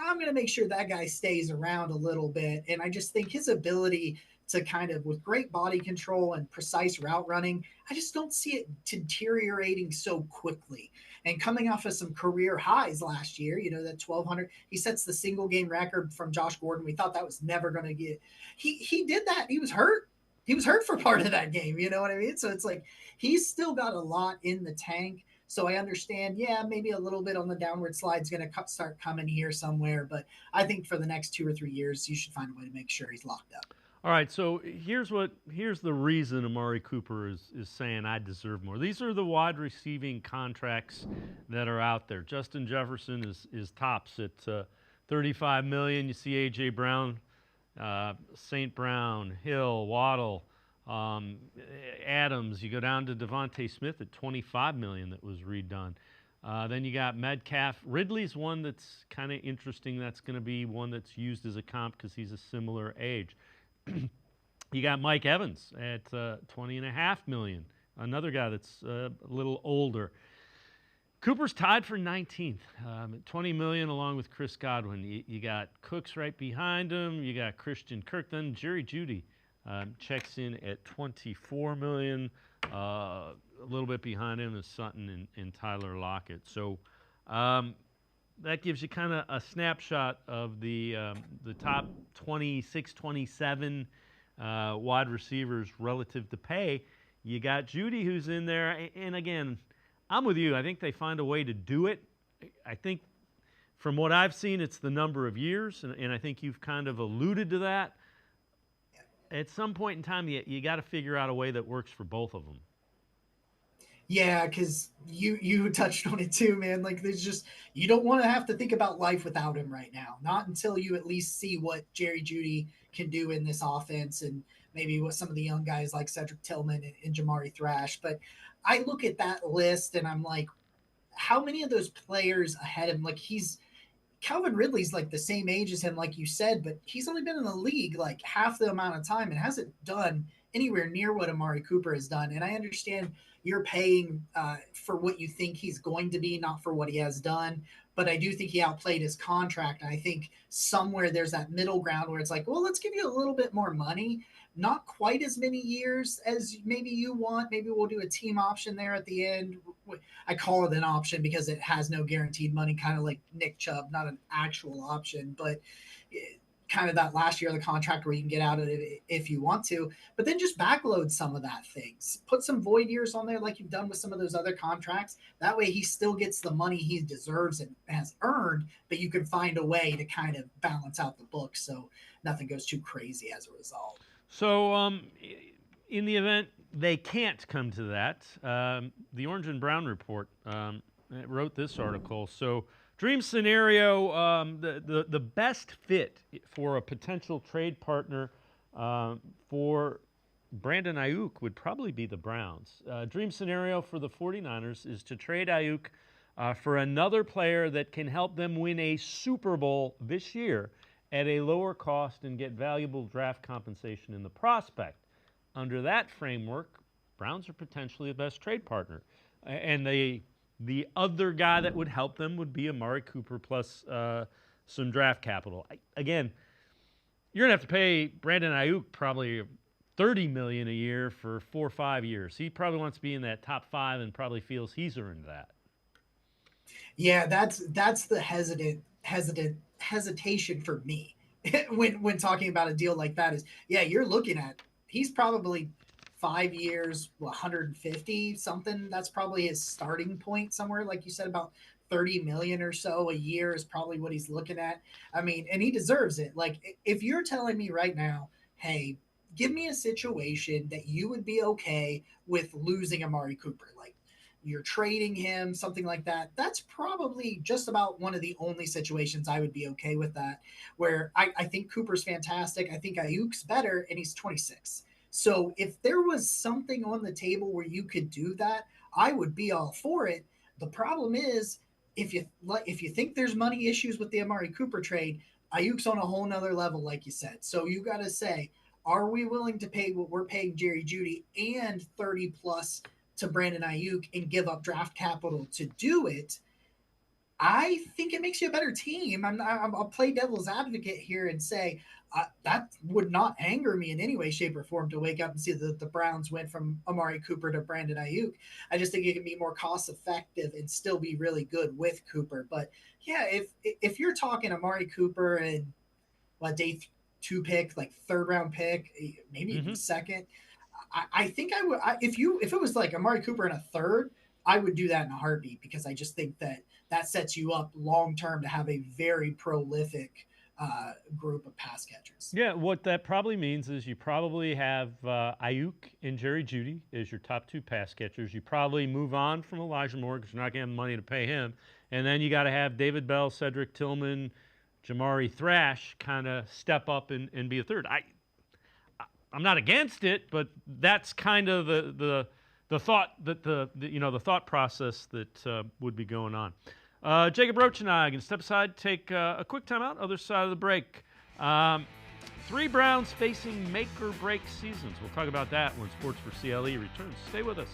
I'm going to make sure that guy stays around a little bit. And I just think his ability to kind of, with great body control and precise route running, I just don't see it deteriorating so quickly. And coming off of some career highs last year, that 1,200, he sets the single game record from Josh Gordon. We thought that was never going to get, he did that. He was hurt. He was hurt for part of that game. You know what I mean? So it's like, he's still got a lot in the tank. So I understand, maybe a little bit on the downward slide is going to start coming here somewhere. But I think for the next 2 or 3 years, you should find a way to make sure he's locked up. All right, so here's the reason Amari Cooper is saying I deserve more. These are the wide receiving contracts that are out there. Justin Jefferson is tops at $35 million. You see A.J. Brown, St. Brown, Hill, Waddle, Adams. You go down to Devontae Smith at $25 million that was redone. Then you got Metcalf. Ridley's one that's kind of interesting. That's going to be one that's used as a comp because he's a similar age. You got Mike Evans at $20.5 million, another guy that's a little older. Cooper's tied for 19th, $20 million, along with Chris Godwin. You got Cooks right behind him. You got Christian Kirk. Then Jerry Jeudy checks in at $24 million. A little bit behind him is Sutton and Tyler Lockett. So that gives you kind of a snapshot of the top 26, 27 wide receivers relative to pay. You got Jeudy who's in there. And again, I'm with you. I think they find a way to do it. I think From what I've seen, it's the number of years, and I think you've kind of alluded to that. At some point in time, you got to figure out a way that works for both of them. Yeah, because you touched on it too, man. Like, there's just, you don't want to have to think about life without him right now. Not until you at least see what Jerry Jeudy can do in this offense, and maybe what some of the young guys like Cedric Tillman and Jamari Thrash. But I look at that list and I'm like, how many of those players ahead of him? Like, Calvin Ridley's like the same age as him, like you said, but he's only been in the league like half the amount of time and hasn't done anywhere near what Amari Cooper has done. And I understand you're paying for what you think he's going to be, not for what he has done. But I do think he outplayed his contract. And I think somewhere there's that middle ground where it's like, well, let's give you a little bit more money. Not quite as many years as maybe you want. Maybe we'll do a team option there at the end. I call it an option because it has no guaranteed money, kind of like Nick Chubb, not an actual option, but kind of that last year of the contract where you can get out of it if you want to, but then just backload some of that things. Put some void years on there like you've done with some of those other contracts. That way he still gets the money he deserves and has earned, but you can find a way to kind of balance out the books so nothing goes too crazy as a result. So in the event they can't come to that, the Orange and Brown Report wrote this article. So dream scenario, the best fit for a potential trade partner for Brandon Ayuk would probably be the Browns. Dream scenario for the 49ers is to trade Ayuk for another player that can help them win a Super Bowl this year at a lower cost and get valuable draft compensation in the prospect. Under that framework, Browns are potentially the best trade partner. And the other guy that would help them would be Amari Cooper plus some draft capital. Again, you're going to have to pay Brandon Ayuk probably $30 million a year for 4 or 5 years. He probably wants to be in that top 5 and probably feels he's earned that. Yeah, that's the hesitation for me when talking about a deal like that is, yeah, you're looking at, he's probably 5 years, 150 something. That's probably his starting point somewhere. Like you said, about 30 million or so a year is probably what he's looking at. I mean, and he deserves it. Like, if you're telling me right now, hey, give me a situation that you would be okay with losing Amari Cooper, like you're trading him, something like that, that's probably just about one of the only situations I would be okay with that, where I think Cooper's fantastic. I think Ayuk's better, and he's 26. So if there was something on the table where you could do that, I would be all for it. The problem is, if you think there's money issues with the Amari Cooper trade, Ayuk's on a whole nother level, like you said. So you got to say, are we willing to pay what we're paying Jerry Jeudy and 30 plus to Brandon Ayuk and give up draft capital to do it? I think it makes you a better team. I'll play devil's advocate here and say that would not anger me in any way, shape, or form to wake up and see that the Browns went from Amari Cooper to Brandon Ayuk. I just think it can be more cost effective and still be really good with Cooper. But yeah, if you're talking Amari Cooper and day 2 pick, like 3rd round pick, maybe even second, I think I would. If it was like Amari Cooper in a 3rd, I would do that in a heartbeat, because I just think that sets you up long term to have a very prolific group of pass catchers. Yeah, what that probably means is you probably have Ayuk and Jerry Jeudy as your top 2 pass catchers. You probably move on from Elijah Moore because you're not getting money to pay him. And then you got to have David Bell, Cedric Tillman, Jamari Thrash kind of step up and be a 3rd. I'm not against it, but that's kind of the thought that the thought process that would be going on. Jacob Roach and I are going to step aside, take a quick timeout, other side of the break. 3 Browns facing make-or-break seasons. We'll talk about that when Sports4CLE returns. Stay with us.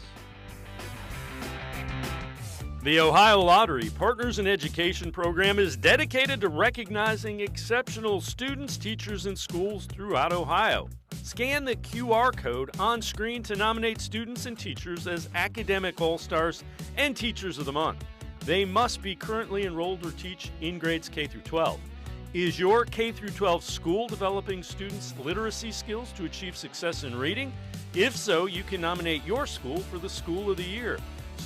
The Ohio Lottery Partners in Education program is dedicated to recognizing exceptional students, teachers, and schools throughout Ohio. Scan the QR code on screen to nominate students and teachers as Academic All-Stars and Teachers of the Month. They must be currently enrolled or teach in grades K through 12. Is your K through 12 school developing students' literacy skills to achieve success in reading? If so, you can nominate your school for the School of the Year.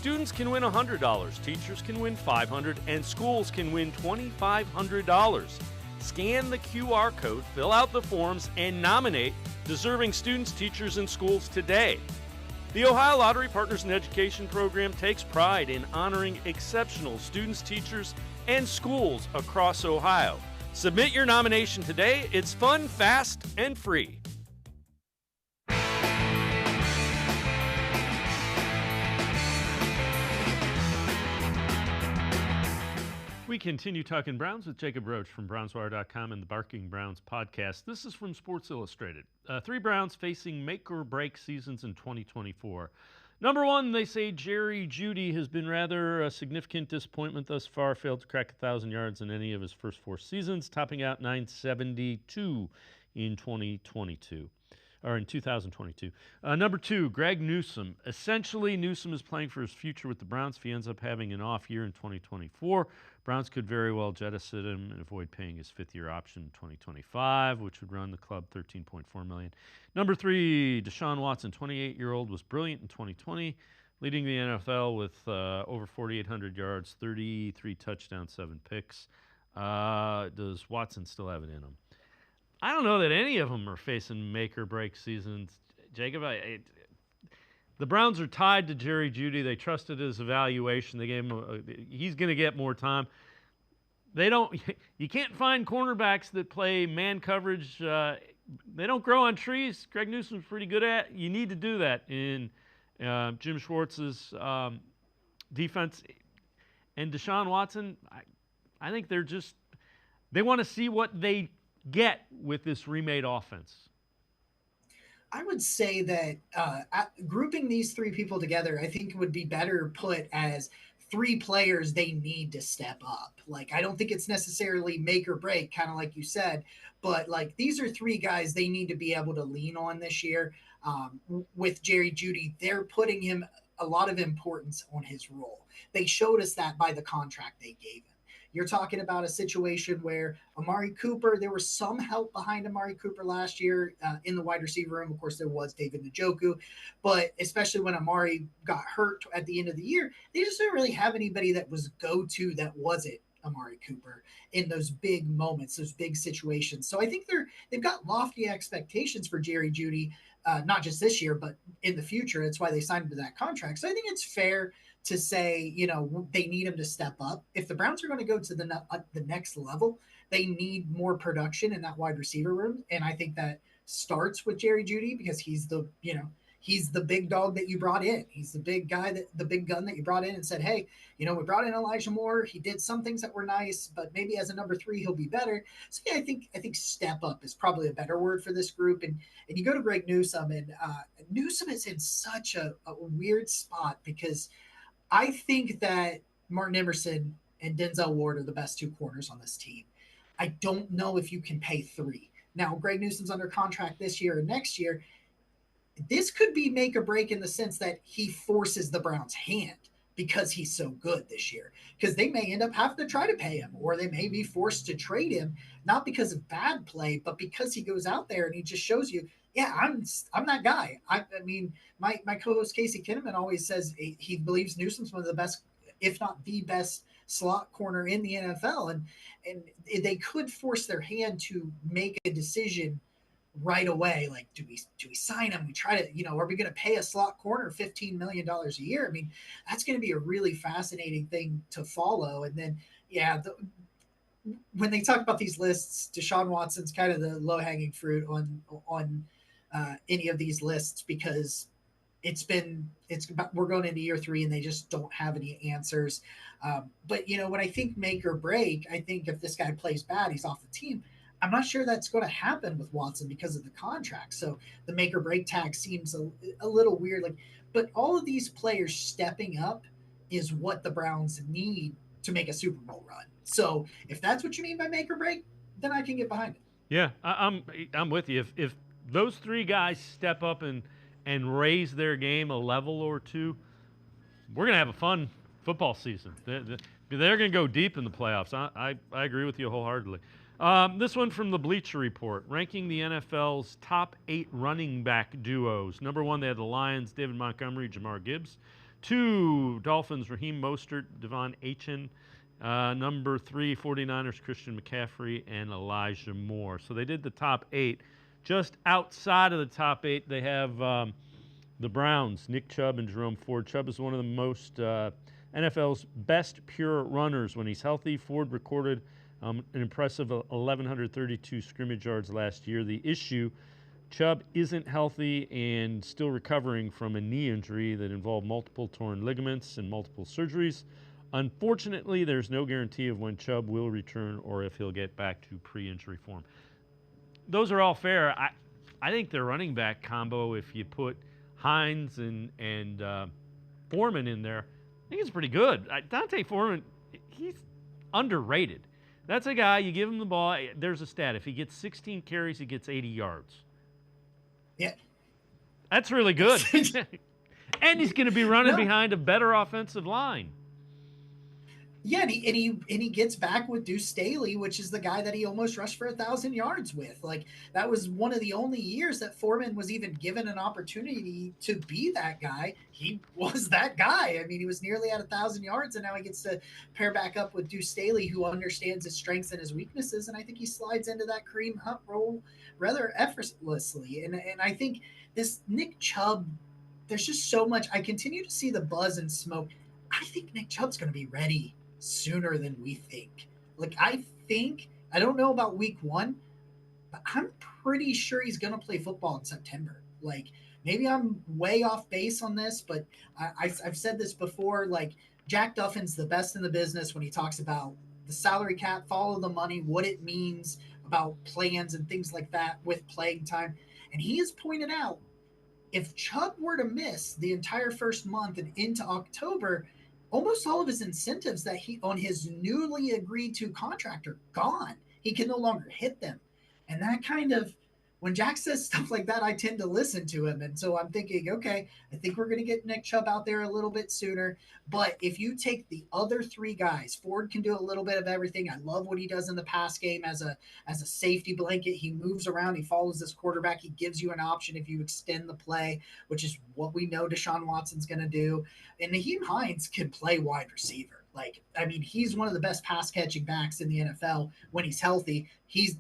Students can win $100, teachers can win $500, and schools can win $2,500. Scan the QR code, fill out the forms, and nominate deserving students, teachers, and schools today. The Ohio Lottery Partners in Education program takes pride in honoring exceptional students, teachers, and schools across Ohio. Submit your nomination today. It's fun, fast, and free. We continue talking Browns with Jacob Roach from BrownsWire.com and the Barking Browns podcast. This is from Sports Illustrated. 3 Browns facing make-or-break seasons in 2024. Number 1, they say Jerry Jeudy has been rather a significant disappointment thus far. Failed to crack 1,000 yards in any of his first 4 seasons, topping out 972 in 2022. Or in 2022. Number 2, Greg Newsome. Essentially, Newsome is playing for his future with the Browns. If he ends up having an off year in 2024, Browns could very well jettison him and avoid paying his 5th-year option in 2025, which would run the club $13.4 million. Number 3, Deshaun Watson, 28-year-old, was brilliant in 2020, leading the NFL with over 4,800 yards, 33 touchdowns, 7 picks. Does Watson still have it in him? I don't know that any of them are facing make-or-break seasons. Jacob, the Browns are tied to Jerry Jeudy. They trusted his evaluation. They gave him he's going to get more time. You can't find cornerbacks that play man coverage. They don't grow on trees. Greg Newsome's pretty good at. You need to do that in Jim Schwartz's defense. And Deshaun Watson, I think they want to see what they get with this remade offense. I would say that grouping these 3 people together, I think would be better put as 3 players they need to step up. Like, I don't think it's necessarily make or break, kind of like you said, but like these are 3 guys they need to be able to lean on this year. With Jerry Jeudy, they're putting him a lot of importance on his role. They showed us that by the contract they gave him. You're talking about a situation where Amari Cooper, there was some help behind Amari Cooper last year in the wide receiver room. Of course, there was David Njoku, but especially when Amari got hurt at the end of the year, they just didn't really have anybody that was go-to that wasn't Amari Cooper in those big moments, those big situations. So I think they've got lofty expectations for Jerry Jeudy, not just this year, but in the future. That's why they signed him to that contract. So I think it's fair to say, they need him to step up. If the Browns are going to go to the next level, they need more production in that wide receiver room. And I think that starts with Jerry Jeudy because he's the big dog that you brought in. He's the big guy, the big gun that you brought in and said, hey, we brought in Elijah Moore. He did some things that were nice, but maybe as a number 3, he'll be better. So yeah, I think step up is probably a better word for this group. And you go to Greg Newsome, and Newsome is in such a weird spot because I think that Martin Emerson and Denzel Ward are the best 2 corners on this team. I don't know if you can pay 3. Now, Greg Newsome's under contract this year and next year. This could be make or break in the sense that he forces the Browns' hand because he's so good this year. Because they may end up having to try to pay him, or they may be forced to trade him, not because of bad play, but because he goes out there and he just shows you, yeah, I'm that guy. I mean, my co-host Casey Kinnaman always says he believes Newsome's one of the best, if not the best, slot corner in the NFL, and they could force their hand to make a decision right away. Like, do we sign him? We try to, are we going to pay a slot corner $15 million a year? I mean, that's going to be a really fascinating thing to follow. And then, yeah, when they talk about these lists, Deshaun Watson's kind of the low-hanging fruit on any of these lists because we're going into year 3 and they just don't have any answers. But when I think make or break, I think if this guy plays bad, he's off the team. I'm not sure that's going to happen with Watson because of the contract. So the make or break tag seems a little weird. But all of these players stepping up is what the Browns need to make a Super Bowl run. So if that's what you mean by make or break, then I can get behind it. Yeah, I'm with you. If those 3 guys step up and raise their game a level or 2, we're going to have a fun football season. They're going to go deep in the playoffs. I agree with you wholeheartedly. This one from the Bleacher Report, ranking the NFL's top 8 running back duos. Number 1, they had the Lions, David Montgomery, Jamar Gibbs. 2, Dolphins, Raheem Mostert, Devon Achane. Number 3, 49ers, Christian McCaffrey and Elijah Moore. So they did the top 8. Just outside of the top 8, they have the Browns, Nick Chubb and Jerome Ford. Chubb is one of the most NFL's best pure runners when he's healthy. Ford recorded an impressive 1,132 scrimmage yards last year. The issue, Chubb isn't healthy and still recovering from a knee injury that involved multiple torn ligaments and multiple surgeries. Unfortunately, there's no guarantee of when Chubb will return or if he'll get back to pre-injury form. Those are all fair. I think their running back combo, if you put Hines and Foreman in there, I think it's pretty good. Dante Foreman, he's underrated. That's a guy, you give him the ball, there's a stat. If he gets 16 carries, he gets 80 yards. Yeah. That's really good. And he's going to be running behind a better offensive line. Yeah, and he gets back with Deuce Staley, which is the guy that he almost rushed for 1,000 yards with. Like, that was one of the only years that Foreman was even given an opportunity to be that guy. He was that guy. I mean, he was nearly at 1,000 yards, and now he gets to pair back up with Deuce Staley, who understands his strengths and his weaknesses, and I think he slides into that Kareem Hunt role rather effortlessly. And I think this Nick Chubb, there's just so much. I continue to see the buzz and smoke. I think Nick Chubb's going to be ready sooner than we think. Like, I don't know about week 1, but I'm pretty sure he's going to play football in September. Like, maybe I'm way off base on this, but I've said this before. Like, Jack Duffin's the best in the business when he talks about the salary cap, follow the money, what it means about plans and things like that with playing time. And he has pointed out, if Chubb were to miss the entire first month and into October, almost all of his incentives that he on his newly agreed to contract are gone. He can no longer hit them. And that kind of, when Jack says stuff like that, I tend to listen to him. And so I'm thinking, okay, I think we're going to get Nick Chubb out there a little bit sooner. But if you take the other 3 guys, Ford can do a little bit of everything. I love what he does in the pass game as a safety blanket. He moves around. He follows this quarterback. He gives you an option if you extend the play, which is what we know Deshaun Watson's going to do. And Naheem Hines can play wide receiver. Like, I mean, he's one of the best pass catching backs in the NFL when he's healthy.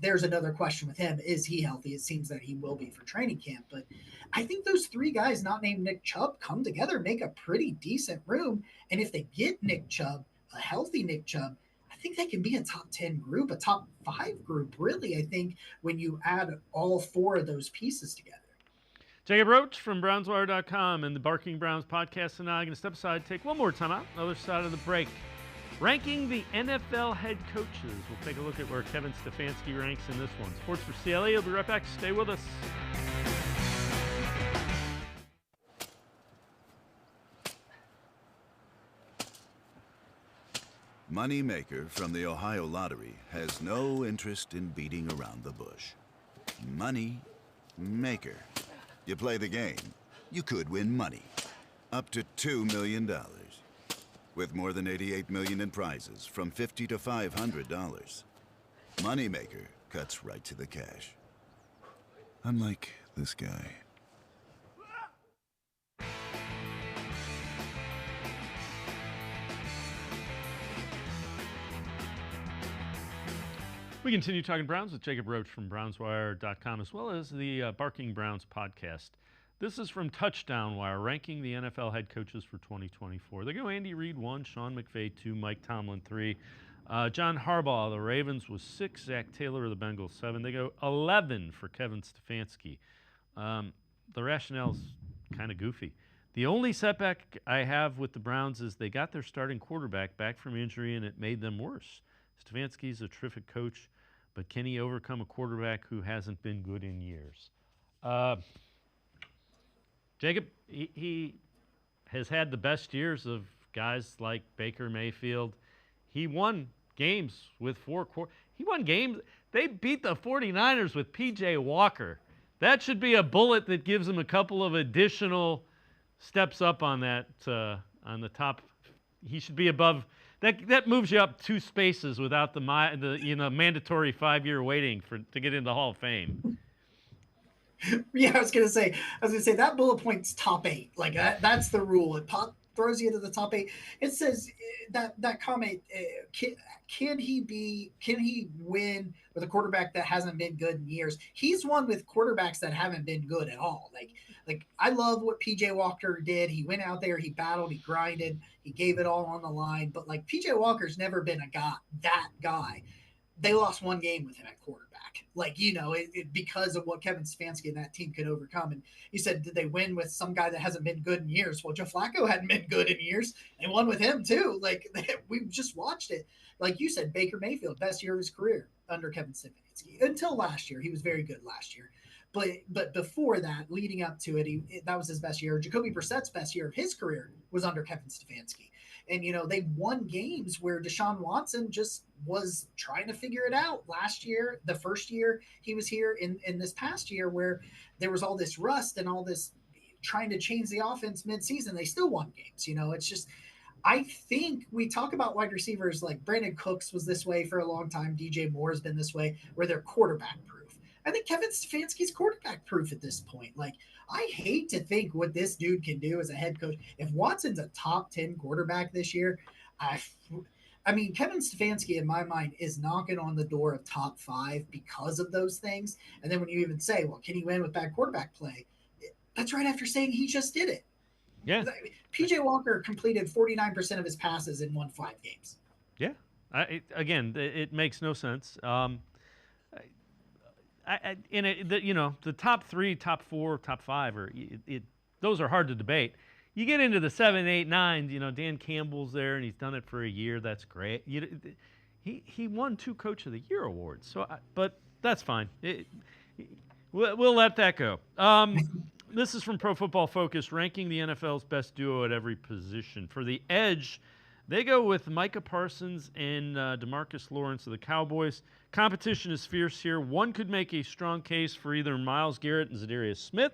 There's another question with him. Is he healthy? It seems that he will be for training camp. But I think those 3 guys not named Nick Chubb come together, make a pretty decent room. And if they get Nick Chubb, a healthy Nick Chubb, I think they can be a top 10 group, a top 5 group, really, I think, when you add all 4 of those pieces together. Jacob Roach from BrownsWire.com and the Barking Browns podcast. And now I'm going to step aside, take one more time out, other side of the break. Ranking the NFL head coaches. We'll take a look at where Kevin Stefanski ranks in this one. Sports4CLE. We'll be right back. Stay with us. Moneymaker from the Ohio Lottery has no interest in beating around the bush. Money Maker. You play the game, you could win money. Up to $2 million. With more than $88 million in prizes from $50 to $500. Moneymaker cuts right to the cash. Unlike this guy. We continue talking Browns with Jacob Roach from BrownsWire.com, as well as the Barking Browns podcast. This is from Touchdown Wire, ranking the NFL head coaches for 2024. They go Andy Reid 1, Sean McVay 2, Mike Tomlin 3. John Harbaugh, the Ravens, was 6, Zach Taylor of the Bengals 7. They go 11 for Kevin Stefanski. The rationale's kind of goofy. The only setback I have with the Browns is they got their starting quarterback back from injury, and it made them worse. Stefanski's a terrific coach, but can he overcome a quarterback who hasn't been good in years? Jacob, he has had the best years of guys like Baker Mayfield. He won games with 4 quarters. He won games. They beat the 49ers with P.J. Walker. That should be a bullet that gives him a couple of additional steps up on that, on the top. He should be above. That moves you up 2 spaces without the mandatory 5-year waiting to get into the Hall of Fame. Yeah, I was gonna say that bullet point's top 8. Like that's the rule. throws you into the top 8. It says that comment, can he win with a quarterback that hasn't been good in years? He's won with quarterbacks that haven't been good at all. Like I love what PJ Walker did. He went out there, he battled, he grinded, he gave it all on the line. But like PJ Walker's never been that guy. They lost one game with him at quarterback. Like, because of what Kevin Stefanski and that team could overcome. And you said, did they win with some guy that hasn't been good in years? Well, Joe Flacco hadn't been good in years. They won with him too. Like, we just watched it. Like you said, Baker Mayfield, best year of his career under Kevin Stefanski. Until last year. He was very good last year. But before that, leading up to it, that was his best year. Jacoby Brissett's best year of his career was under Kevin Stefanski. And, they won games where Deshaun Watson just was trying to figure it out last year, the first year he was here, in this past year where there was all this rust and all this trying to change the offense midseason. They still won games. It's just, I think we talk about wide receivers like Brandon Cooks was this way for a long time. DJ Moore has been this way where they're quarterback proof. I think Kevin Stefanski's quarterback proof at this point. Like, I hate to think what this dude can do as a head coach. If Watson's a top 10 quarterback this year, I mean, Kevin Stefanski, in my mind, is knocking on the door of top 5 because of those things. And then when you even say, well, can he win with bad quarterback play? That's right after saying he just did it. Yeah. PJ Walker completed 49% of his passes and won 5 games. Yeah. It makes no sense. The top 3, top 4, top 5 those are hard to debate. You get into the 7, 8, 9. Dan Campbell's there, and he's done it for a year. That's great. He won 2 Coach of the Year awards. So, but that's fine. We'll let that go. This is from Pro Football Focus, ranking the NFL's best duo at every position. For the edge, they go with Micah Parsons and DeMarcus Lawrence of the Cowboys. Competition is fierce here. One could make a strong case for either Myles Garrett and Zadarius Smith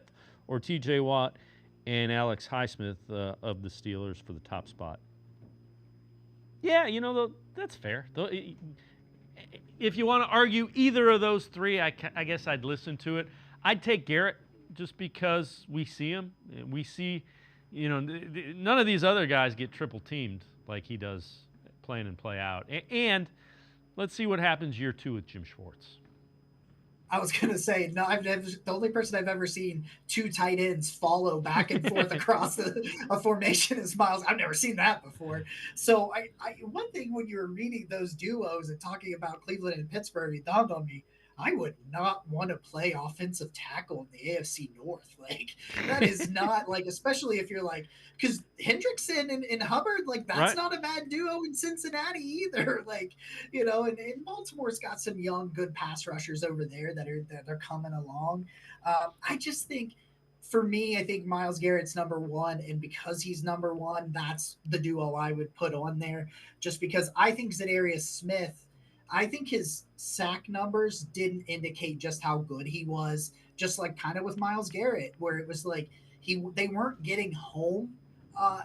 or T.J. Watt and Alex Highsmith of the Steelers for the top spot. Yeah, that's fair. If you want to argue either of those 3, I guess I'd listen to it. I'd take Garrett just because we see him. We see, none of these other guys get triple teamed like he does play in and play out. And let's see what happens year 2 with Jim Schwartz. I was going to say, no, the only person I've ever seen 2 tight ends follow back and forth across a formation is Myles. I've never seen that before. So one thing when you were reading those duos and talking about Cleveland and Pittsburgh, it dawned on me, I would not want to play offensive tackle in the AFC North. Like, that is not, like, especially if you're like, because Hendrickson and Hubbard, like, that's right. Not a bad duo in Cincinnati either. Like, and Baltimore's got some young, good pass rushers over there that are coming along. I just think, for me, I think Myles Garrett's number 1, and because he's number 1, that's the duo I would put on there. Just because I think Zadarius Smith, I think his sack numbers didn't indicate just how good he was, just like kind of with Myles Garrett, where it was like they weren't getting home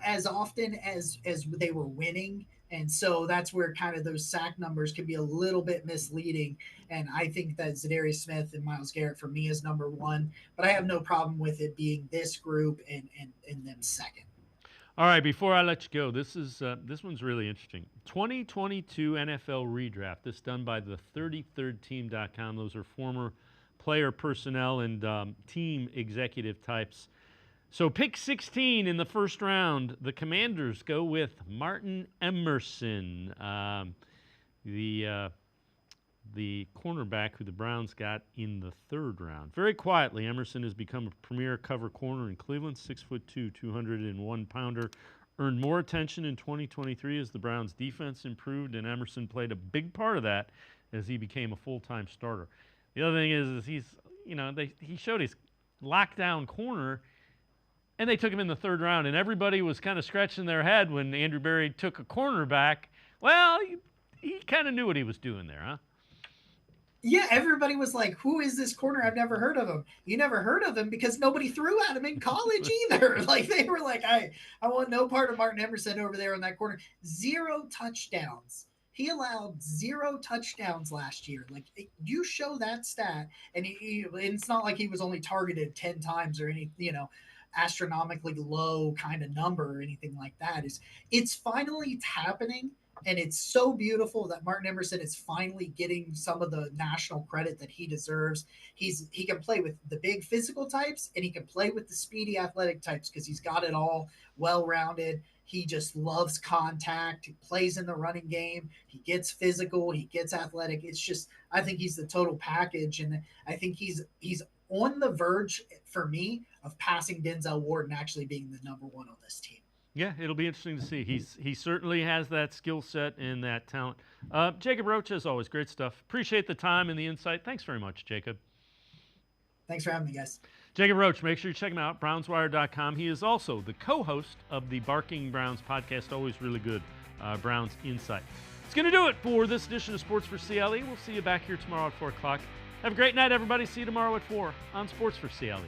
as often as they were winning. And so that's where kind of those sack numbers can be a little bit misleading. And I think that Zadarius Smith and Myles Garrett for me is number 1, but I have no problem with it being this group and them second. All right, before I let you go, this one's really interesting. 2022 NFL redraft. This done by the 33rdteam.com. Those are former player personnel and team executive types. So pick 16 in the first round. The Commanders go with Martin Emerson, the cornerback who the Browns got in the 3rd round. Very quietly, Emerson has become a premier cover corner in Cleveland, 6'2", 201-pounder. Earned more attention in 2023 as the Browns' defense improved, and Emerson played a big part of that as he became a full-time starter. The other thing is he showed his lockdown corner, and they took him in the 3rd round, and everybody was kind of scratching their head when Andrew Berry took a cornerback. Well, he kind of knew what he was doing there, huh? Yeah, everybody was like, who is this corner? I've never heard of him. You never heard of him because nobody threw at him in college either. Like, they were like, I want no part of Martin Emerson over there in that corner. 0 touchdowns. He allowed 0 touchdowns last year. Like, you show that stat, and it's not like he was only targeted 10 times or any, astronomically low kind of number or anything like that. It's finally happening. And it's so beautiful that Martin Emerson is finally getting some of the national credit that he deserves. He can play with the big physical types, and he can play with the speedy athletic types because he's got it all well-rounded. He just loves contact. He plays in the running game. He gets physical. He gets athletic. It's just, I think he's the total package, and I think he's on the verge for me of passing Denzel Ward and actually being the number one on this team. Yeah, it'll be interesting to see. He certainly has that skill set and that talent. Jacob Roach, as always, great stuff. Appreciate the time and the insight. Thanks very much, Jacob. Thanks for having me, guys. Jacob Roach, make sure you check him out, brownswire.com. He is also the co-host of the Barking Browns podcast, always really good Browns insight. It's going to do it for this edition of Sports for CLE. We'll see you back here tomorrow at 4 o'clock. Have a great night, everybody. See you tomorrow at 4 on Sports for CLE.